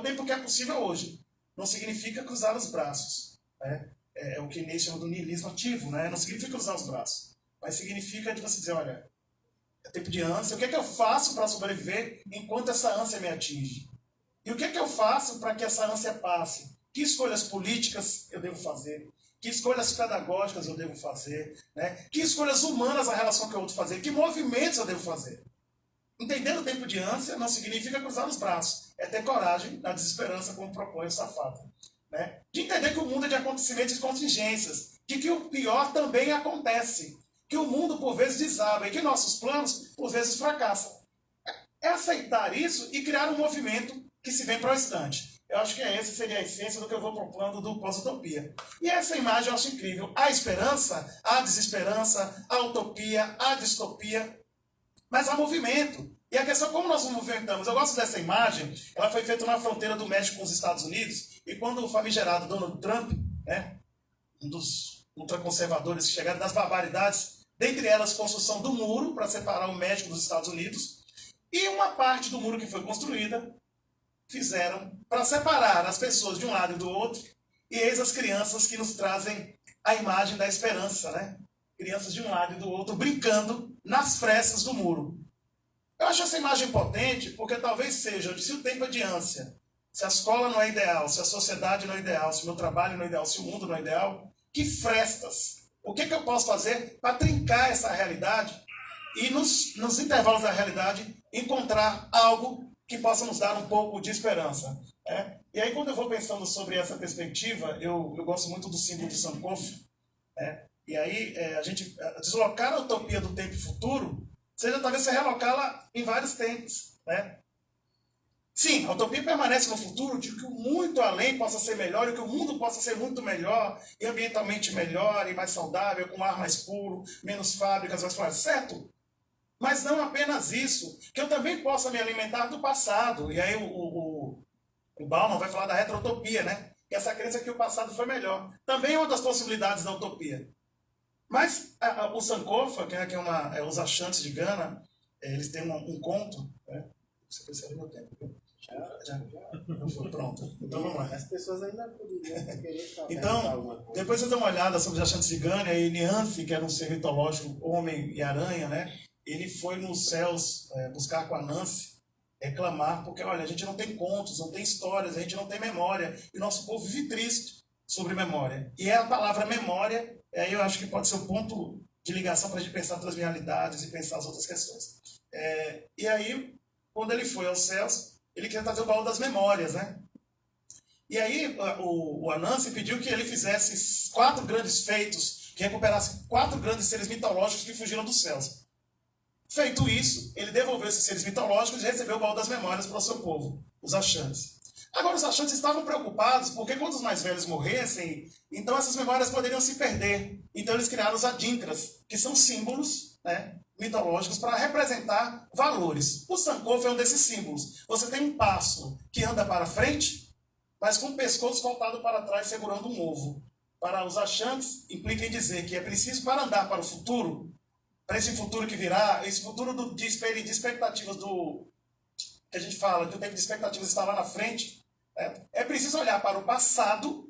tempo que é possível hoje. Não significa cruzar os braços. Né? É o que Nietzsche chama do niilismo ativo. Né? Não significa cruzar os braços. Mas significa de você dizer, olha, é tempo de ânsia. O que é que eu faço para sobreviver enquanto essa ânsia me atinge? E o que é que eu faço para que essa ânsia passe? Que escolhas políticas eu devo fazer? Que escolhas pedagógicas eu devo fazer? Né? Que escolhas humanas a relação que eu devo fazer? Que movimentos eu devo fazer? Entender o tempo de ânsia não significa cruzar os braços. É ter coragem na desesperança, como propõe o Safatli. Né? De entender que o mundo é de acontecimentos e contingências. De que o pior também acontece. Que o mundo, por vezes, desaba. E que nossos planos, por vezes, fracassam. É aceitar isso e criar um movimento que se vem para o instante. Eu acho que essa seria a essência do que eu vou propondo do pós-utopia. E essa imagem eu acho incrível. A esperança, a desesperança, a utopia, a distopia, mas há movimento. E a questão é como nós nos movimentamos. Eu gosto dessa imagem, ela foi feita na fronteira do México com os Estados Unidos, e quando o famigerado Donald Trump, né, um dos ultraconservadores que chegaram das barbaridades, dentre elas a construção do muro para separar o México dos Estados Unidos, e uma parte do muro que foi construída, fizeram para separar as pessoas de um lado e do outro, e eis as crianças que nos trazem a imagem da esperança, né? Crianças de um lado e do outro brincando nas frestas do muro. Eu acho essa imagem potente porque talvez seja, se o tempo é de ânsia, se a escola não é ideal, se a sociedade não é ideal, se o meu trabalho não é ideal, se o mundo não é ideal, que frestas? O que eu posso fazer para trincar essa realidade, e nos intervalos da realidade encontrar algo que possa nos dar um pouco de esperança. Né? E aí, quando eu vou pensando sobre essa perspectiva, eu gosto muito do símbolo de Sankofa, né? E aí, a gente deslocar a utopia do tempo futuro seja talvez você relocá-la em vários tempos. Né? Sim, a utopia permanece no futuro de que o muito além possa ser melhor e que o mundo possa ser muito melhor, e ambientalmente melhor, e mais saudável, com ar mais puro, menos fábricas, mais florestas, certo? Mas não apenas isso, que eu também possa me alimentar do passado. E aí o Bauman vai falar da retroutopia, né? Que essa crença que o passado foi melhor. Também é uma das possibilidades da utopia. Mas o Sankofa, que é os achantes de Gana, eles têm um conto, né? Você percebeu meu tempo? Já. Pronto. Então vamos lá. As pessoas ainda poderiam querer falar então, alguma coisa. depois você dá uma olhada sobre os achantes de Gana, e Nianfi, que era um ser mitológico, homem e aranha, né? Ele foi nos céus buscar com a Nancy, reclamar, porque, olha, a gente não tem contos, não tem histórias, a gente não tem memória, e nosso povo vive triste sobre memória. E é a palavra memória, aí eu acho que pode ser o ponto de ligação para a gente pensar outras realidades e pensar as outras questões. E aí, quando ele foi aos céus, ele queria trazer o baú das memórias, né? E aí o Anansi pediu que ele fizesse 4 grandes feitos, que recuperasse 4 grandes seres mitológicos que fugiram dos céus. Feito isso, ele devolveu esses seres mitológicos e recebeu o baú das memórias para o seu povo, os achantes. Agora, os achantes estavam preocupados porque quando os mais velhos morressem, então essas memórias poderiam se perder. Então eles criaram os adinkras, que são símbolos, né, mitológicos para representar valores. O Sankofa é um desses símbolos. Você tem um pássaro que anda para frente, mas com o pescoço voltado para trás, segurando um ovo. Para os achantes, implica em dizer que é preciso, para andar para o futuro, para esse futuro que virá, esse futuro de expectativas que a gente fala, que o tempo de expectativas está lá na frente, é preciso olhar para o passado,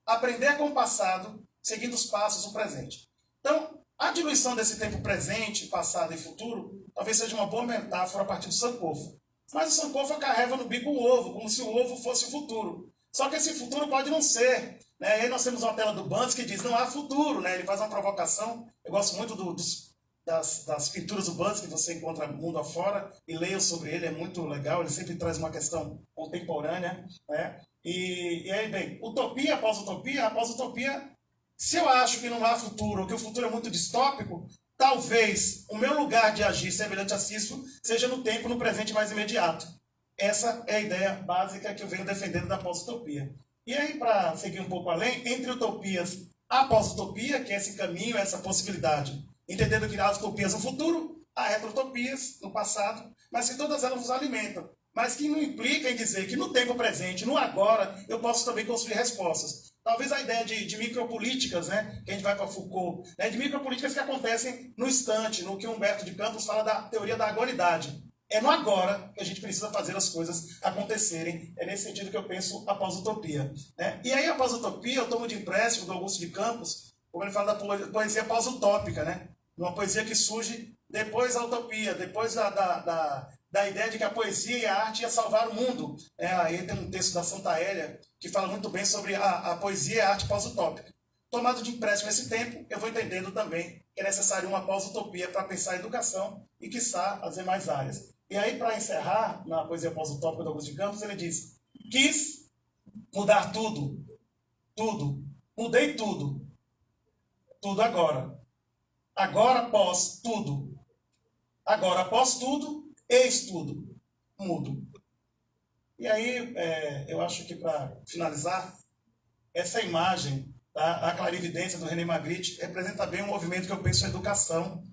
aprender com o passado, seguindo os passos do presente. Então, a diluição desse tempo presente, passado e futuro, talvez seja uma boa metáfora a partir do Sankofa. Mas o Sankofa carrega no bico o ovo, como se o ovo fosse o futuro. Só que esse futuro pode não ser. Né? E aí nós temos uma tela do Banks que diz, não há futuro. Né? Ele faz uma provocação. Eu gosto muito das pinturas do Banks que você encontra mundo afora, e leio sobre ele, é muito legal. Ele sempre traz uma questão contemporânea. Né? E aí, bem, utopia, após utopia, se eu acho que não há futuro, ou que o futuro é muito distópico, talvez o meu lugar de agir semelhante a Sísifo seja no tempo, no presente mais imediato. Essa é a ideia básica que eu venho defendendo da pós-utopia. E aí, para seguir um pouco além, entre utopias, a pós-utopia, que é esse caminho, essa possibilidade, entendendo que há utopias no futuro, há retrotopias no passado, mas que todas elas nos alimentam. Mas que não implica em dizer que no tempo presente, no agora, eu posso também construir respostas. Talvez a ideia de micropolíticas, né, que a gente vai para Foucault, né, de micropolíticas que acontecem no instante, no que Humberto de Campos fala da teoria da agoridade. É no agora que a gente precisa fazer as coisas acontecerem. É nesse sentido que eu penso a pós-utopia. Né? E aí a pós-utopia, eu tomo de empréstimo do Augusto de Campos, como ele fala da poesia pós-utópica, né? Uma poesia que surge depois da utopia, depois da ideia de que a poesia e a arte ia salvar o mundo. Aí tem um texto da Santa Hélia que fala muito bem sobre a poesia e a arte pós-utópica. Tomado de empréstimo esse tempo, eu vou entendendo também que é necessário uma pós-utopia para pensar a educação e, quiçá, as demais áreas. E aí, para encerrar, na poesia pós-utópica do Augusto de Campos, ele diz: quis mudar tudo, mudei tudo agora. Agora após tudo, eis tudo, mudo. E aí, eu acho que para finalizar, essa imagem, tá, a clarividência do René Magritte, representa bem um movimento que eu penso em educação.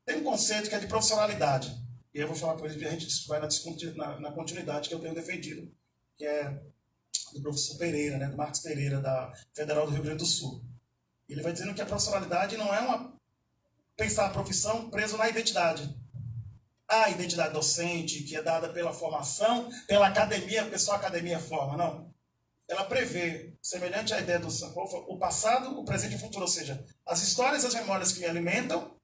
Tem um conceito que é de profissionalidade. E eu vou falar com ele, a gente vai na continuidade que eu tenho defendido, que é do professor Pereira, né, do Marcos Pereira, da Federal do Rio Grande do Sul. Ele vai dizendo que a profissionalidade não é pensar a profissão preso na identidade. A identidade docente, que é dada pela formação, pela academia, a pessoa academia forma, não. Ela prevê, semelhante à ideia do Sankofa, o passado, o presente e o futuro, ou seja, as histórias e as memórias que me alimentam,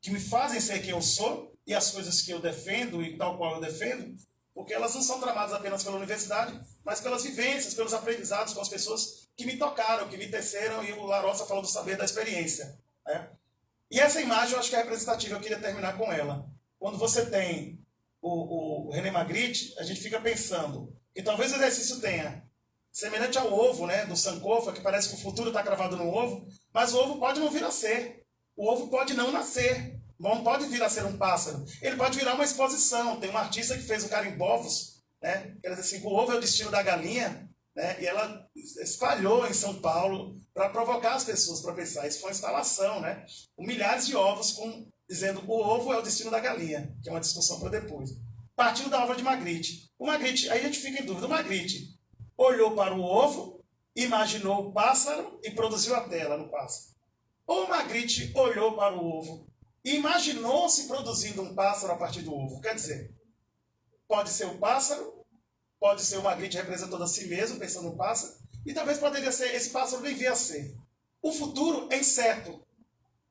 que me fazem ser quem eu sou, e as coisas que eu defendo e tal qual eu defendo, porque elas não são tramadas apenas pela universidade, mas pelas vivências, pelos aprendizados com as pessoas que me tocaram, que me teceram, e o Larossa falou do saber da experiência. Né? E essa imagem eu acho que é representativa, eu queria terminar com ela. Quando você tem o René Magritte, a gente fica pensando que talvez o exercício tenha, semelhante ao ovo, né, do Sankofa, que parece que o futuro está cravado no ovo, mas o ovo pode não vir a ser. O ovo pode não nascer. Não pode vir a ser um pássaro. Ele pode virar uma exposição. Tem uma artista que fez o carimbovos, né? Quer dizer assim, o ovo é o destino da galinha, né? E ela espalhou em São Paulo para provocar as pessoas para pensar. Isso foi uma instalação, né? Com milhares de ovos dizendo o ovo é o destino da galinha, que é uma discussão para depois. Partindo da obra de Magritte. O Magritte, aí a gente fica em dúvida. O Magritte olhou para o ovo, imaginou o pássaro e produziu a tela no pássaro. Ou o Magritte olhou para o ovo e imaginou-se produzindo um pássaro a partir do ovo. Quer dizer, pode ser o pássaro, pode ser o Magritte representando a si mesmo, pensando no pássaro, e talvez poderia ser, esse pássaro nem via ser. O futuro é incerto.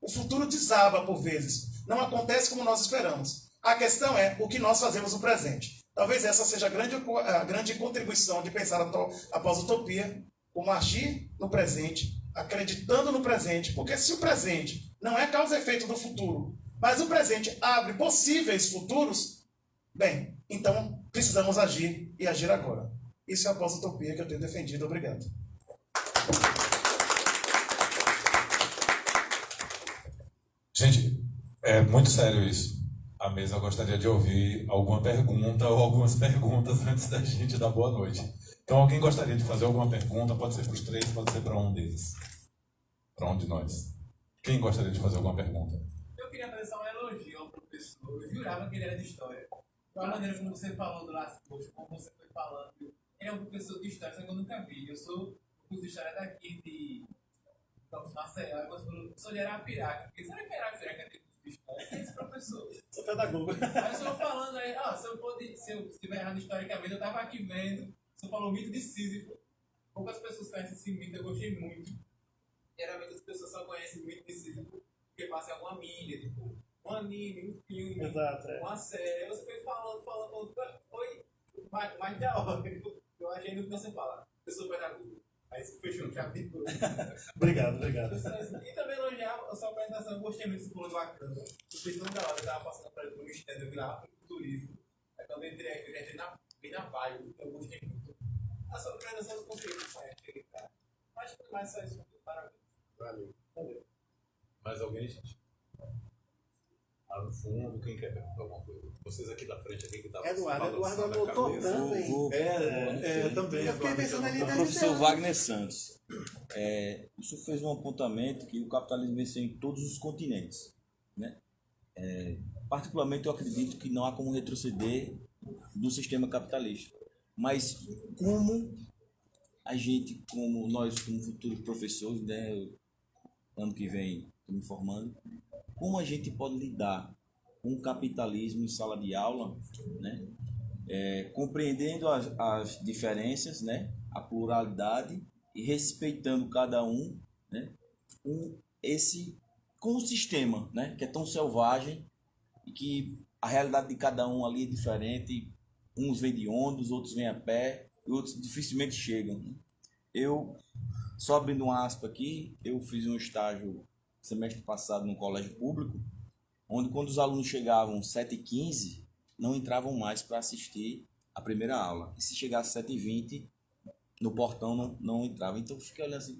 O futuro desaba por vezes. Não acontece como nós esperamos. A questão é o que nós fazemos no presente. Talvez essa seja a grande contribuição de pensar a pós-utopia, como agir no presente, acreditando no presente, porque se o presente não é causa e efeito do futuro, mas o presente abre possíveis futuros, bem, então precisamos agir e agir agora. Isso é a pós-utopia que eu tenho defendido. Obrigado. Gente, é muito sério isso. A mesa gostaria de ouvir alguma pergunta ou algumas perguntas antes da gente dar boa noite. Então, alguém gostaria de fazer alguma pergunta? Pode ser para os três, pode ser para um deles. Para um de nós. Quem gostaria de fazer alguma pergunta? Eu queria fazer só um elogio ao professor. Eu jurava que ele era de história. Da maneira como você falou do Las Poças, como você foi falando, ele é um professor de história, só que eu nunca vi. Eu sou curso de história daqui de Campos Maceió, eu sou de Arapiraca. Porque será que Arapiraca tem curso de história? Quem é esse professor? Sou pedagogo. Aí o senhor falando aí, se eu estiver errado historicamente, eu estava aqui vendo, o senhor falou o mito de Sísifo. Poucas pessoas conhecem esse mito, eu gostei muito. Geralmente as pessoas só conhecem o mito de Sísifo porque passa em alguma mídia, tipo, um anime, um filme, Exato, uma série. Aí você foi falando, foi mais da hora. Eu achei no que você fala. Eu sou pedagogo. Aí você fechou o capítulo. Obrigado. E também elogiar a sua apresentação, eu gostei muito, você falou bacana. Eu fiz tão da hora, eu estava passando por um stand, eu vi lá no turismo. Aí quando eu entrei bem na vibe, eu gostei muito. A sua apresentação eu consegui acreditar. Acho que mais só isso. Parabéns. Valeu. Mais alguém, gente? Lá no fundo, quem quer perguntar alguma coisa? Vocês aqui da frente, aqui que tá Eduardo anotou tanto, hein? também. Eu fiquei pensando ali na Professor Wagner Santos, o senhor fez um apontamento que o capitalismo venceu em todos os continentes, né? Particularmente eu acredito que não há como retroceder do sistema capitalista, mas como a gente, como nós, como futuros professores, né, ano que vem estou me formando, como a gente pode lidar com o capitalismo em sala de aula, né? Compreendendo as diferenças, né? A pluralidade e respeitando cada um, né? Com o sistema, né? Que é tão selvagem e que a realidade de cada um ali é diferente. Uns vêm de ônibus, outros vêm a pé e outros dificilmente chegam, né? Eu, só abrindo uma aspa aqui, eu fiz um estágio semestre passado no colégio público, onde quando os alunos chegavam 7h15, não entravam mais para assistir a primeira aula. E se chegasse 7h20, no portão não entrava. Então eu fiquei olhando assim.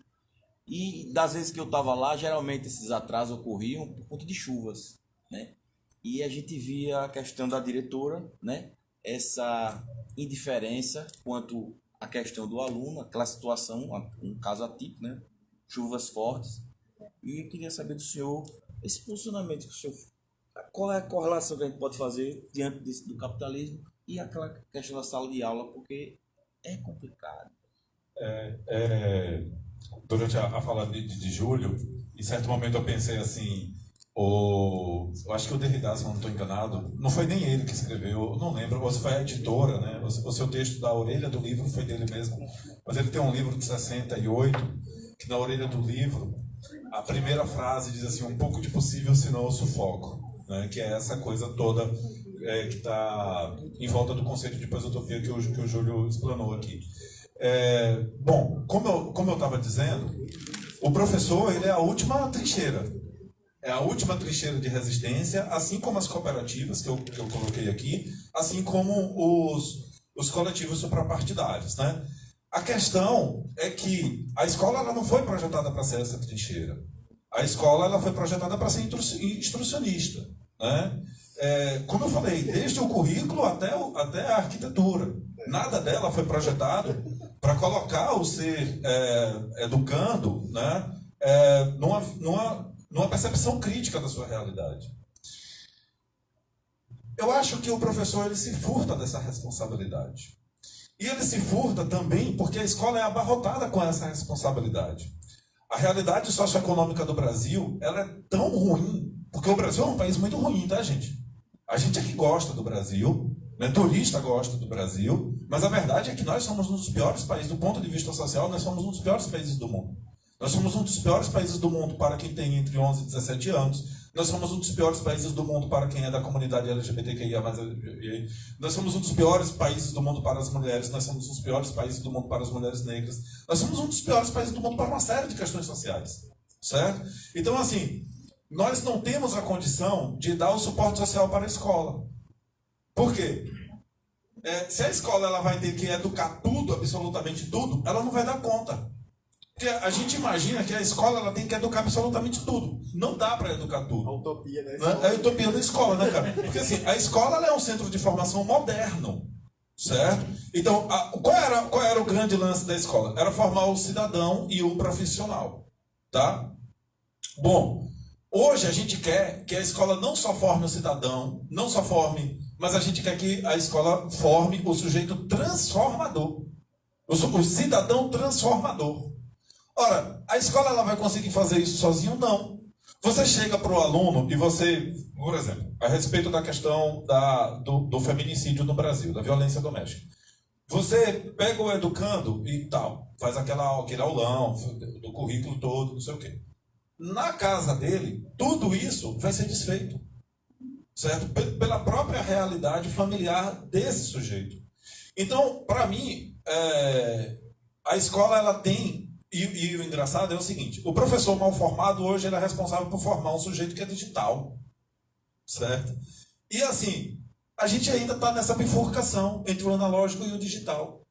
E das vezes que eu estava lá, geralmente esses atrasos ocorriam por conta de chuvas, né? E a gente via a questão da diretora, né? Essa indiferença quanto à questão do aluno, aquela situação, um caso atípico, né? Chuvas fortes. E eu queria saber do senhor, esse posicionamento que o senhor... Qual é a correlação que a gente pode fazer diante do capitalismo e aquela questão da sala de aula, porque é complicado. Durante a fala de Júlio, em certo momento eu pensei assim, eu acho que o Derrida, se eu não estou enganado, não foi nem ele que escreveu, não lembro, ou se foi a editora, né? O seu texto da orelha do livro foi dele mesmo, mas ele tem um livro de 68, que na orelha do livro, a primeira frase diz assim, um pouco de possível, senão eu sufoco. Né, que é essa coisa toda que está em volta do conceito de pós-utopia que o Júlio explanou aqui. Bom, como eu estava dizendo, o professor ele é a última trincheira. é a última trincheira de resistência, assim como as cooperativas que eu coloquei aqui, assim como os coletivos suprapartidários, né? A questão é que a escola ela não foi projetada para ser essa trincheira. A escola ela foi projetada para ser instrucionista, né? Como eu falei, desde o currículo até a arquitetura. Nada dela foi projetado para colocar o ser educando, né? Numa percepção crítica da sua realidade. Eu acho que o professor ele se furta dessa responsabilidade. E ele se furta também porque a escola é abarrotada com essa responsabilidade. A realidade socioeconômica do Brasil ela é tão ruim, porque o Brasil é um país muito ruim, tá, gente? A gente aqui gosta do Brasil, né? Turista gosta do Brasil, mas a verdade é que nós somos um dos piores países, do ponto de vista social, nós somos um dos piores países do mundo. Nós somos um dos piores países do mundo para quem tem entre 11 e 17 anos. Nós somos um dos piores países do mundo para quem é da comunidade LGBTQIA+. Nós somos um dos piores países do mundo para as mulheres. Nós somos um dos piores países do mundo para as mulheres negras. Nós somos um dos piores países do mundo para uma série de questões sociais. Certo? Então, assim, nós não temos a condição de dar o suporte social para a escola. Por quê? Se a escola ela vai ter que educar tudo, absolutamente tudo, ela não vai dar conta. Porque a gente imagina que a escola ela tem que educar absolutamente tudo. Não dá para educar tudo. A utopia da escola. É a utopia da escola, né, cara? Porque assim, a escola ela é um centro de formação moderno, certo? Então, qual era o grande lance da escola? Era formar o cidadão e o profissional, tá? Bom, hoje a gente quer que a escola não só forme o cidadão, não só forme, mas a gente quer que a escola forme o sujeito transformador, o cidadão transformador. Ora, a escola ela vai conseguir fazer isso sozinho? Não. Você chega para o aluno e você, por exemplo, a respeito da questão do feminicídio no Brasil, da violência doméstica. Você pega o educando e tal, faz aquele aulão do currículo todo, não sei o quê. Na casa dele, tudo isso vai ser desfeito, certo? Pela própria realidade familiar desse sujeito. Então, para mim, a escola ela tem... E o engraçado é o seguinte, o professor mal formado hoje ele é responsável por formar um sujeito que é digital, certo? E assim, a gente ainda está nessa bifurcação entre o analógico e o digital.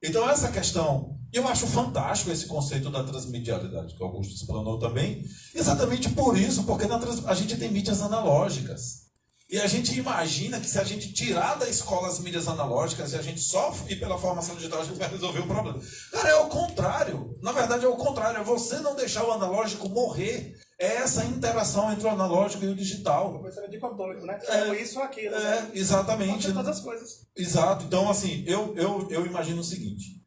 Então essa questão, eu acho fantástico esse conceito da transmedialidade, que o Augusto explanou também, exatamente por isso, porque a gente tem mídias analógicas. E a gente imagina que se a gente tirar da escola as mídias analógicas e a gente só ir pela formação digital, a gente vai resolver o problema. Cara, é o contrário. Na verdade é o contrário. É você não deixar o analógico morrer. É essa interação entre o analógico e o digital. Professor de contorno, né? É isso ou aquilo. Né? Exatamente. Todas as coisas. Exato. Então, assim, eu imagino o seguinte.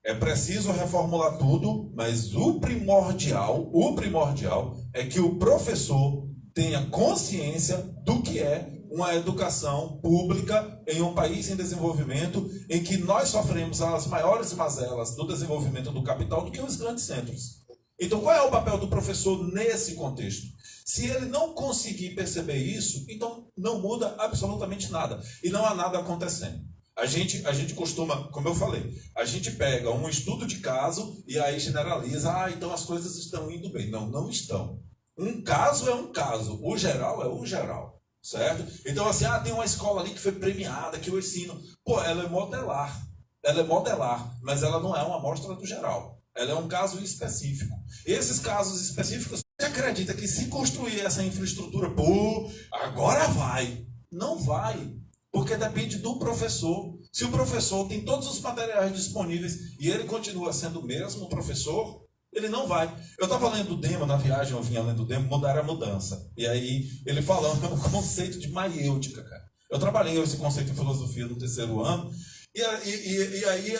É preciso reformular tudo, mas o primordial é que o professor tenha consciência do que é uma educação pública em um país em desenvolvimento, em que nós sofremos as maiores mazelas do desenvolvimento do capital do que os grandes centros. Então, qual é o papel do professor nesse contexto? Se ele não conseguir perceber isso, então não muda absolutamente nada. E não há nada acontecendo. A gente costuma, como eu falei, a gente pega um estudo de caso e aí generaliza, então as coisas estão indo bem. Não, não estão. Um caso é um caso, o geral é o geral, certo? Então assim, tem uma escola ali que foi premiada, que eu ensino. Pô, ela é modelar, mas ela não é uma amostra do geral. Ela é um caso específico. Esses casos específicos, você acredita que se construir essa infraestrutura, agora vai. Não vai, porque depende do professor. Se o professor tem todos os materiais disponíveis e ele continua sendo o mesmo professor, ele não vai. Eu estava lendo o Demo, na viagem eu vinha lendo o Demo, Mudar a Mudança. E aí ele falando o conceito de maiêutica, cara. Eu trabalhei esse conceito em filosofia no 3º ano, e aí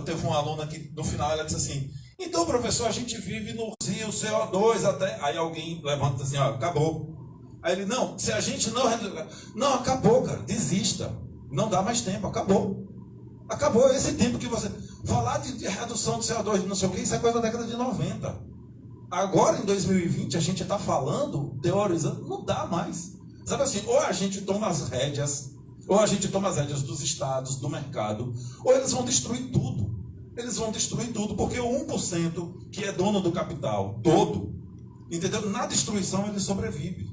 teve uma aluna que no final ela disse assim, então professor, a gente vive no Rio, CO2 até... Aí alguém levanta assim, acabou. Aí ele, não, se a gente não, acabou, cara, desista. Não dá mais tempo, acabou. Acabou esse tempo que você... Falar de redução de CO2, não sei o que, isso é coisa da década de 90. Agora, em 2020, a gente está falando, teorizando, não dá mais. Sabe assim, ou a gente toma as rédeas, dos estados, do mercado, ou eles vão destruir tudo. Eles vão destruir tudo, porque o 1% que é dono do capital todo, Entendeu? Na destruição ele sobrevive.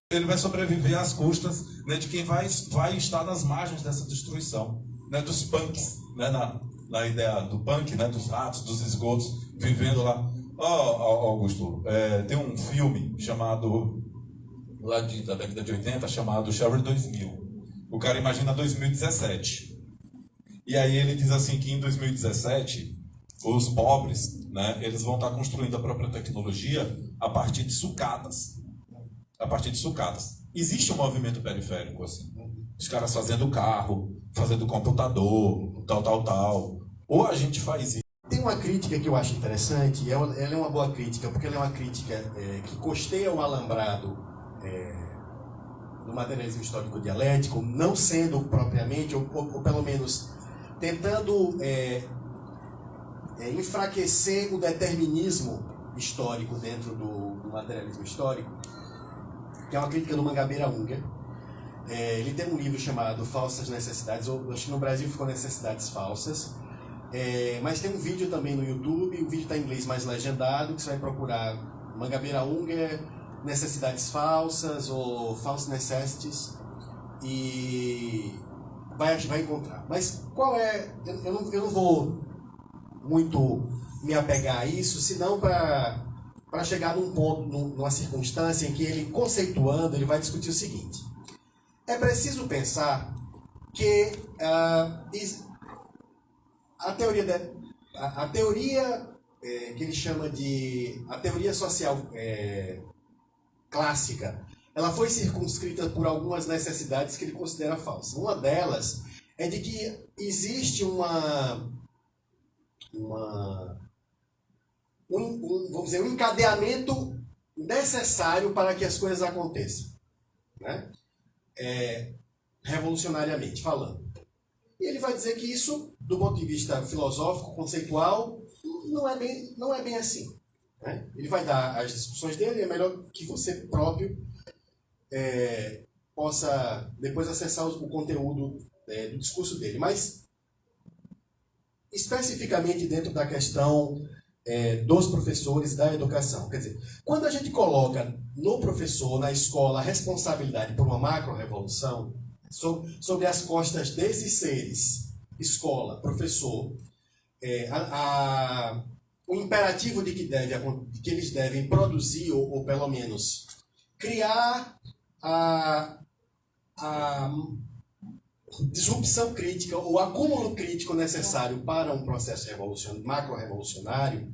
Ele vai sobreviver às custas, né, de quem vai estar nas margens dessa destruição, né, dos punks, né, na ideia do punk, né, dos ratos, dos esgotos, vivendo lá. Augusto, tem um filme chamado, lá da década de 80, chamado Shower 2000. O cara imagina 2017. E aí ele diz assim que em 2017, os pobres, né, eles vão estar construindo a própria tecnologia a partir de sucatas. Existe um movimento periférico, assim. Os caras fazendo carro, fazendo computador, tal. Ou a gente faz isso. Tem uma crítica que eu acho interessante, e ela é uma boa crítica, porque ela é uma crítica que costeia o alambrado do materialismo histórico dialético, não sendo propriamente, ou pelo menos tentando enfraquecer o determinismo histórico dentro do materialismo histórico, que é uma crítica do Mangabeira Unger. Ele tem um livro chamado Falsas Necessidades, ou acho que no Brasil ficou Necessidades Falsas, mas tem um vídeo também no YouTube, o vídeo está em inglês mais legendado, que você vai procurar Mangabeira Unger, Necessidades Falsas ou False Necessities, e vai encontrar. Mas qual é... Eu não vou muito me apegar a isso, senão para chegar num ponto, numa circunstância em que ele, conceituando, ele vai discutir o seguinte. É preciso pensar que a teoria que ele chama de a teoria social clássica, ela foi circunscrita por algumas necessidades que ele considera falsas. Uma delas é de que existe vamos dizer, um encadeamento necessário para que as coisas aconteçam, né? Revolucionariamente falando. E ele vai dizer que isso, do ponto de vista filosófico, conceitual, não é bem assim, né? Ele vai dar as discussões dele, é melhor que você próprio possa depois acessar o conteúdo do discurso dele. Mas, especificamente dentro da questão dos professores da educação. Quer dizer, quando a gente coloca no professor, na escola, a responsabilidade por uma macro-revolução, sobre as costas desses seres, escola, professor, o imperativo de que eles devem produzir, ou pelo menos criar a disrupção crítica, o acúmulo crítico necessário para um processo macro-revolucionário,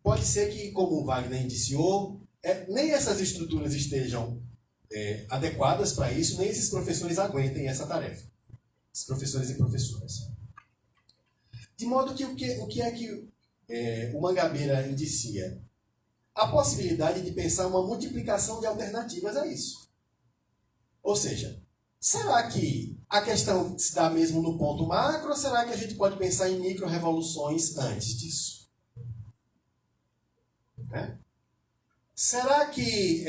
pode ser que, como o Wagner indiciou, nem essas estruturas estejam adequadas para isso, nem esses professores aguentem essa tarefa. Esses professores e professoras. De modo que o que é que o Mangabeira indicia? A possibilidade de pensar uma multiplicação de alternativas a isso. Ou seja, será que a questão se dá mesmo no ponto macro, ou será que a gente pode pensar em micro-revoluções antes disso? Será que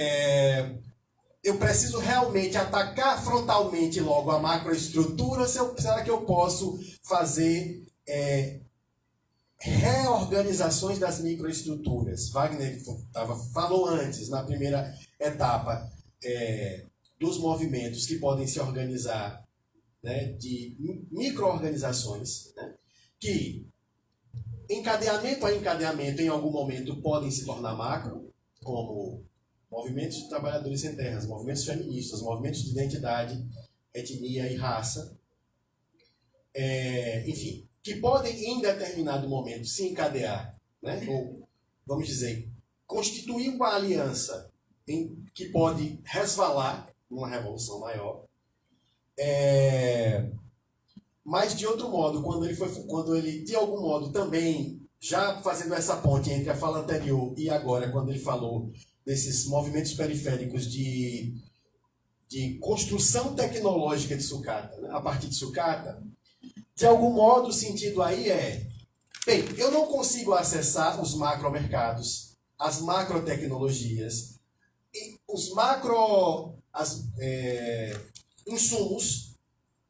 eu preciso realmente atacar frontalmente logo a macroestrutura, ou será que eu posso fazer reorganizações das microestruturas? Wagner falou antes, na primeira etapa, dos movimentos que podem se organizar, né, de micro-organizações, né, que, encadeamento a encadeamento, em algum momento podem se tornar macro, como movimentos de trabalhadores sem terras, movimentos feministas, movimentos de identidade, etnia e raça, enfim, que podem, em determinado momento, se encadear, né, ou, vamos dizer, constituir uma aliança que pode resvalar numa revolução maior. Mas, de outro modo, quando ele, de algum modo, também, já fazendo essa ponte entre a fala anterior e agora, quando ele falou desses movimentos periféricos de construção tecnológica de sucata, né, a partir de sucata, de algum modo o sentido aí bem, eu não consigo acessar os macromercados, as macrotecnologias, os insumos,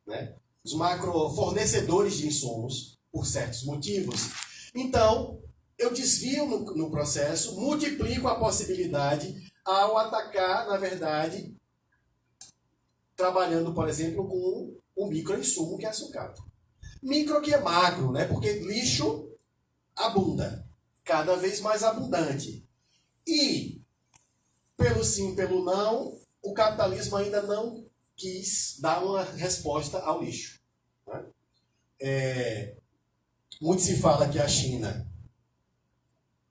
né, os macro fornecedores de insumos, por certos motivos. Então, eu desvio no processo, multiplico a possibilidade ao atacar, na verdade, trabalhando, por exemplo, com o microinsumo que é sucata. Micro que é macro, né? Porque lixo abunda, cada vez mais abundante. E, pelo sim, pelo não, o capitalismo ainda não quis dar uma resposta ao lixo. Né? Muito se fala que a China,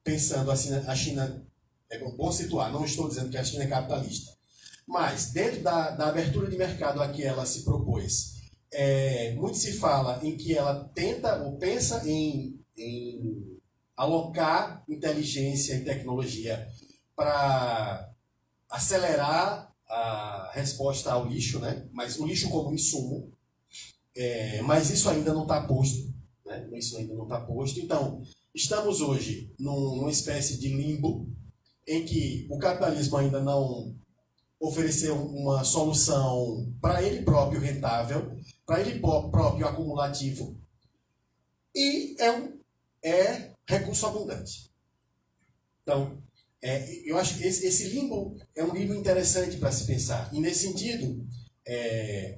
pensando assim, a China, é bom situar, não estou dizendo que a China é capitalista, mas dentro da abertura de mercado a que ela se propôs, muito se fala em que ela tenta ou pensa em alocar inteligência e tecnologia para acelerar a resposta ao lixo, né? Mas o lixo como insumo, mas isso ainda não está posto. Né? Isso ainda não está posto. Então, estamos hoje numa espécie de limbo em que o capitalismo ainda não ofereceu uma solução para ele próprio rentável, para ele próprio acumulativo, e é recurso abundante. Então, eu acho que esse limbo é um limbo interessante para se pensar. E, nesse sentido,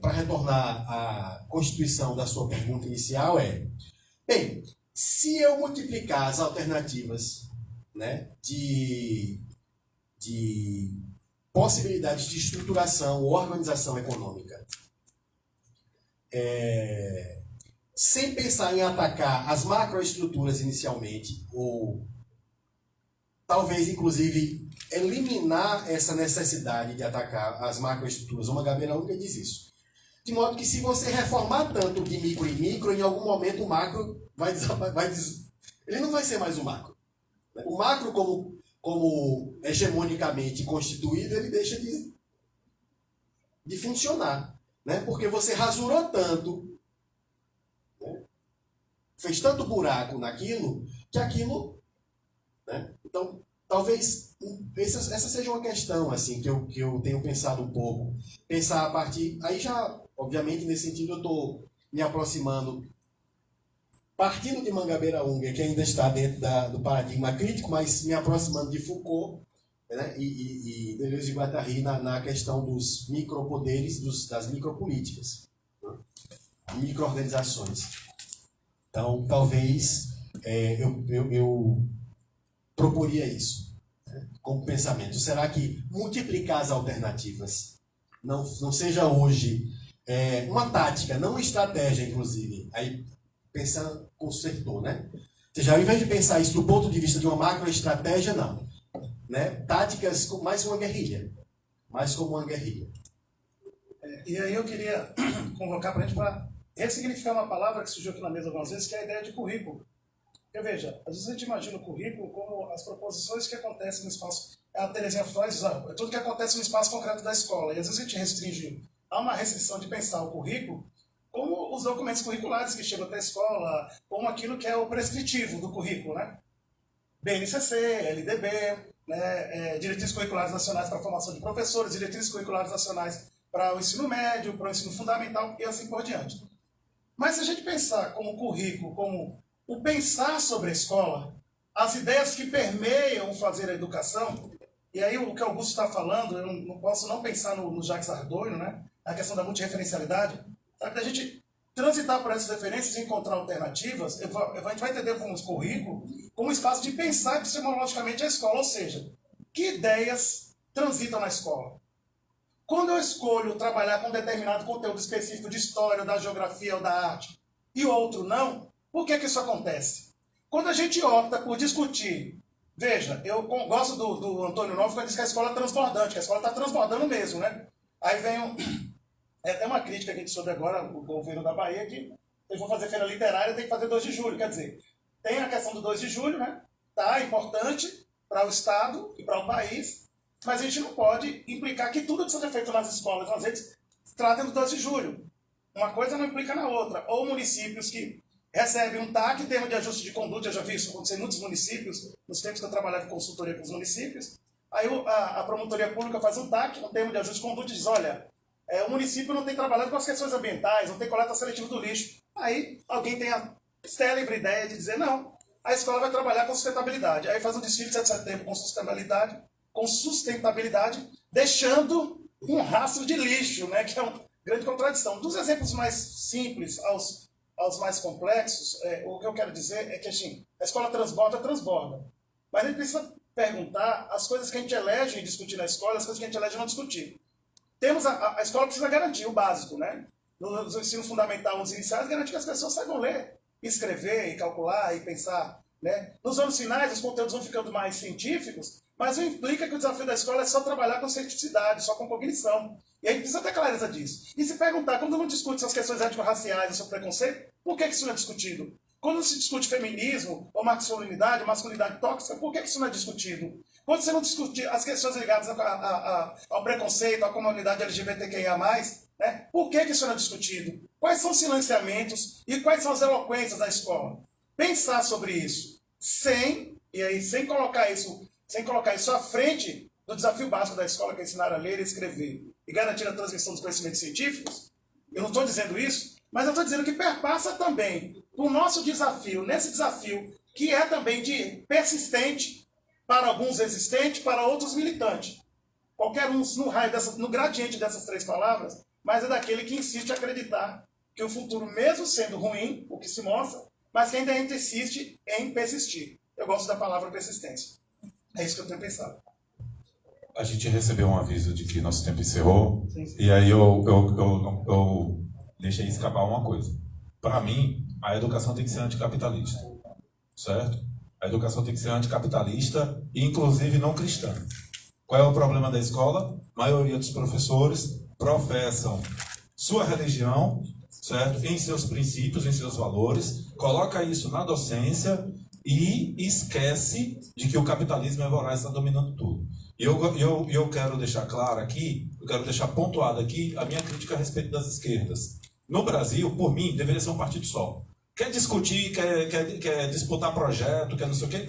para retornar à constituição da sua pergunta inicial, bem, se eu multiplicar as alternativas, né, de possibilidades de estruturação ou organização econômica, sem pensar em atacar as macroestruturas inicialmente, ou talvez, inclusive, eliminar essa necessidade de atacar as macroestruturas. Uma Gabeira Única diz isso. De modo que, se você reformar tanto de micro em micro, em algum momento o macro ele não vai ser mais o macro. O macro, como hegemonicamente constituído, ele deixa de funcionar. Né? Porque você rasurou tanto, né? Fez tanto buraco naquilo, que aquilo... Né? Então, talvez essa seja uma questão assim, que eu tenho pensado um pouco. Pensar a partir... Aí já, obviamente, nesse sentido, eu estou me aproximando, partindo de Mangabeira Unger, que ainda está dentro do paradigma crítico, mas me aproximando de Foucault, né? e Deleuze e Guattari na questão dos micropoderes, das micropolíticas, né? Microorganizações. Então, talvez eu proporia isso, né, como pensamento. Será que multiplicar as alternativas não seja hoje uma tática, não uma estratégia, inclusive? Aí, pensando com o setor, né? Ou seja, ao invés de pensar isso do ponto de vista de uma macroestratégia, não. Né? Táticas mais como uma guerrilha. Mais como uma guerrilha. E aí eu queria convocar para a gente para ressignificar uma palavra que surgiu aqui na mesa algumas vezes, que é a ideia de currículo. Porque, veja, às vezes a gente imagina o currículo como as proposições que acontecem no espaço. A Terezinha Flores, é tudo que acontece no espaço concreto da escola. E às vezes a gente restringe, há uma restrição de pensar o currículo como os documentos curriculares que chegam até a escola, como aquilo que é o prescritivo do currículo, né? BNCC, LDB, né? Diretrizes curriculares nacionais para a formação de professores, diretrizes curriculares nacionais para o ensino médio, para o ensino fundamental e assim por diante. Mas se a gente pensar como currículo, como o pensar sobre a escola, as ideias que permeiam o fazer a educação, e aí o que Augusto está falando, eu não posso não pensar no Jacques Ardoino, né? A questão da multireferencialidade, sabe? Da gente transitar por essas referências e encontrar alternativas, a gente vai entender como currículo, como um espaço de pensar epistemologicamente a escola, ou seja, que ideias transitam na escola. Quando eu escolho trabalhar com determinado conteúdo específico de história, da geografia ou da arte, e outro não, por que isso acontece? Quando a gente opta por discutir, veja, eu gosto do Antônio Novo quando diz que a escola é transbordante, que a escola está transbordando mesmo, né? Aí vem tem uma crítica que a gente soube agora, o governo da Bahia, que eles vão fazer feira literária, tem que fazer 2 de julho, quer dizer, tem a questão do 2 de julho, né? Tá, importante para o Estado e para o país, mas a gente não pode implicar que tudo que seja feito nas escolas, nas redes, tratem do 2 de julho. Uma coisa não implica na outra. Ou municípios que recebem um TAC, em termo de ajuste de conduta, eu já vi isso acontecer em muitos municípios, nos tempos que eu trabalhava em consultoria com os municípios, aí a promotoria pública faz um TAC, um termo de ajuste de conduta, e diz, olha, o município não tem trabalhado com as questões ambientais, não tem coleta seletiva do lixo. Aí alguém tem a célebre ideia de dizer, não, a escola vai trabalhar com sustentabilidade. Aí faz um desfile de 7 de setembro com sustentabilidade, deixando um rastro de lixo, né, que é uma grande contradição. Dos exemplos mais simples aos mais complexos, o que eu quero dizer é que assim, a escola transborda. Mas a gente precisa perguntar as coisas que a gente elege em discutir na escola, as coisas que a gente elege não discutir. A escola precisa garantir o básico, né? No ensino fundamental, nos iniciais, garantir que as pessoas saibam ler, escrever, e calcular, e pensar. Né? Nos anos finais, os conteúdos vão ficando mais científicos, mas não implica que o desafio da escola é só trabalhar com cientificidade, só com cognição. E a gente precisa ter clareza disso. E se perguntar, quando não discute essas questões étnico-raciais, sobre preconceito, por que isso não é discutido? Quando se discute feminismo, ou masculinidade tóxica, por que isso não é discutido? Quando você não discute as questões ligadas ao preconceito, à comunidade LGBTQIA+, né, por que isso não é discutido? Quais são os silenciamentos e quais são as eloquências da escola? Pensar sobre isso, sem colocar isso à frente do desafio básico da escola, que é ensinar a ler e escrever, e garantir a transmissão dos conhecimentos científicos. Eu não estou dizendo isso, mas eu estou dizendo que perpassa também o nosso desafio, nesse desafio que é também de persistente, para alguns resistente, para outros militante. Qualquer um no gradiente dessas 3 palavras, mas é daquele que insiste em acreditar que o futuro, mesmo sendo ruim, o que se mostra, mas que ainda insiste em persistir. Eu gosto da palavra persistência. É isso que eu tenho pensado. A gente recebeu um aviso de que nosso tempo encerrou, Sim. E aí eu deixei escapar uma coisa. Para mim, a educação tem que ser anticapitalista, certo? A educação tem que ser anticapitalista e, inclusive, não cristã. Qual é o problema da escola? A maioria dos professores professam sua religião, certo? Em seus princípios, em seus valores, coloca isso na docência e esquece de que o capitalismo é voraz, está dominando tudo. E eu quero deixar claro aqui, eu quero deixar pontuado aqui a minha crítica a respeito das esquerdas. No Brasil, por mim, deveria ser um partido só. Quer discutir, quer disputar projeto, quer não sei o quê,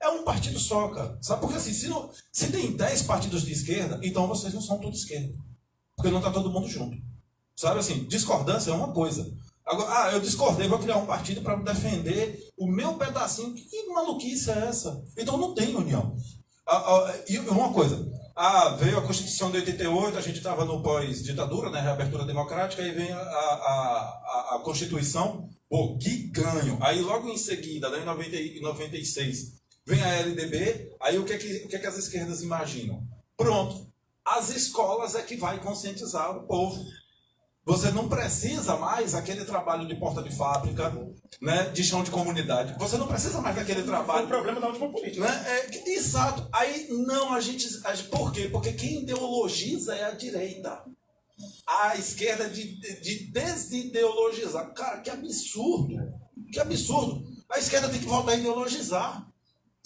é um partido só, cara. Sabe? Porque assim, se tem 10 partidos de esquerda, então vocês não são todos esquerda. Porque não está todo mundo junto. Sabe assim, discordância é uma coisa. Agora, eu discordei, vou criar um partido para defender o meu pedacinho. Que maluquice é essa? Então não tem união. E uma coisa, veio a Constituição de 88, a gente estava no pós-ditadura, né, reabertura democrática, aí vem a Constituição, que ganho. Aí logo em seguida, né, em 96, vem a LDB, aí o que é que as esquerdas imaginam? Pronto, as escolas é que vai conscientizar o povo. Você não precisa mais aquele trabalho de porta de fábrica, né, de chão de comunidade. Você não precisa mais daquele trabalho. É o problema da última política. Né? Exato. Aí, não, por quê? Porque quem ideologiza é a direita. A esquerda de desideologizar. Cara, que absurdo. Que absurdo. A esquerda tem que voltar a ideologizar.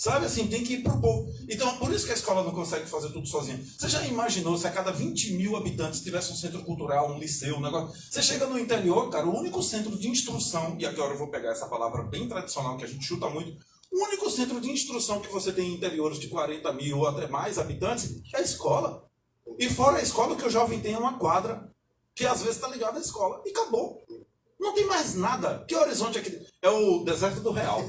Sabe assim, tem que ir pro povo. Então, por isso que a escola não consegue fazer tudo sozinha. Você já imaginou se a cada 20 mil habitantes tivesse um centro cultural, um liceu, um negócio? Você chega no interior, cara, o único centro de instrução, e aqui agora eu vou pegar essa palavra bem tradicional que a gente chuta muito, o único centro de instrução que você tem em interiores de 40 mil ou até mais habitantes é a escola. E fora a escola, que o jovem tem é uma quadra, que às vezes está ligada à escola. E acabou. Não tem mais nada. Que horizonte é aquele? É o deserto do real.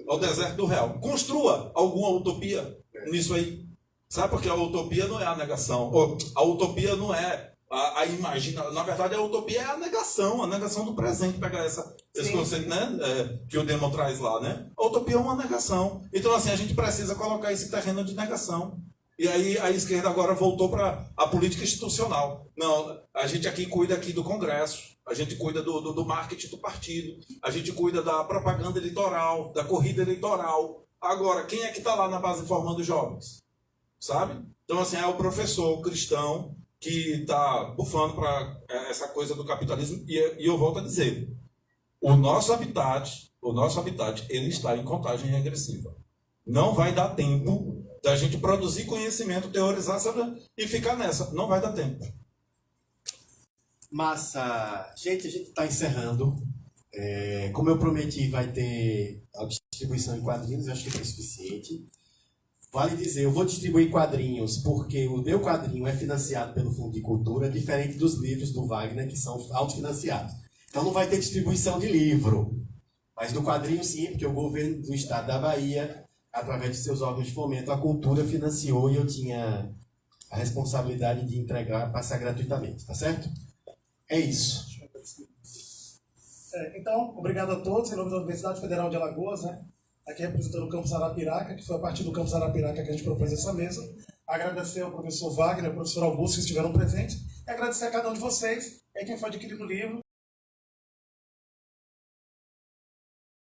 Ao deserto do real. Construa alguma utopia nisso aí. Sabe? Porque a utopia não é a negação. A utopia não é a imaginação. Na verdade, a utopia é a negação do presente. Pegar esse conceito, né, que o Demo traz lá, né? A utopia é uma negação. Então, assim, a gente precisa colocar esse terreno de negação. E aí a esquerda agora voltou para a política institucional. Não, a gente aqui cuida aqui do Congresso. A gente cuida do marketing do partido, a gente cuida da propaganda eleitoral, da corrida eleitoral. Agora, quem é que está lá na base formando jovens? Sabe? Então, assim, é o professor cristão que está bufando para essa coisa do capitalismo. E eu volto a dizer, o nosso habitat, ele está em contagem regressiva. Não vai dar tempo da gente produzir conhecimento, teorizar e ficar nessa. Não vai dar tempo. Massa. Gente, a gente está encerrando. Como eu prometi, vai ter a distribuição em quadrinhos, eu acho que foi suficiente. Vale dizer, eu vou distribuir quadrinhos porque o meu quadrinho é financiado pelo Fundo de Cultura, diferente dos livros do Wagner, que são autofinanciados. Então não vai ter distribuição de livro. Mas do quadrinho sim, porque o governo do estado da Bahia, através de seus órgãos de fomento à cultura, financiou e eu tinha a responsabilidade de entregar, passar gratuitamente, tá certo? É isso. Então, obrigado a todos, em nome da Universidade Federal de Alagoas, né? Aqui representando o Campus Arapiraca, que foi a partir do Campus Arapiraca que a gente propôs essa mesa. Agradecer ao professor Wagner, ao professor Augusto, que estiveram presentes, e agradecer a cada um de vocês, quem foi adquirindo o livro.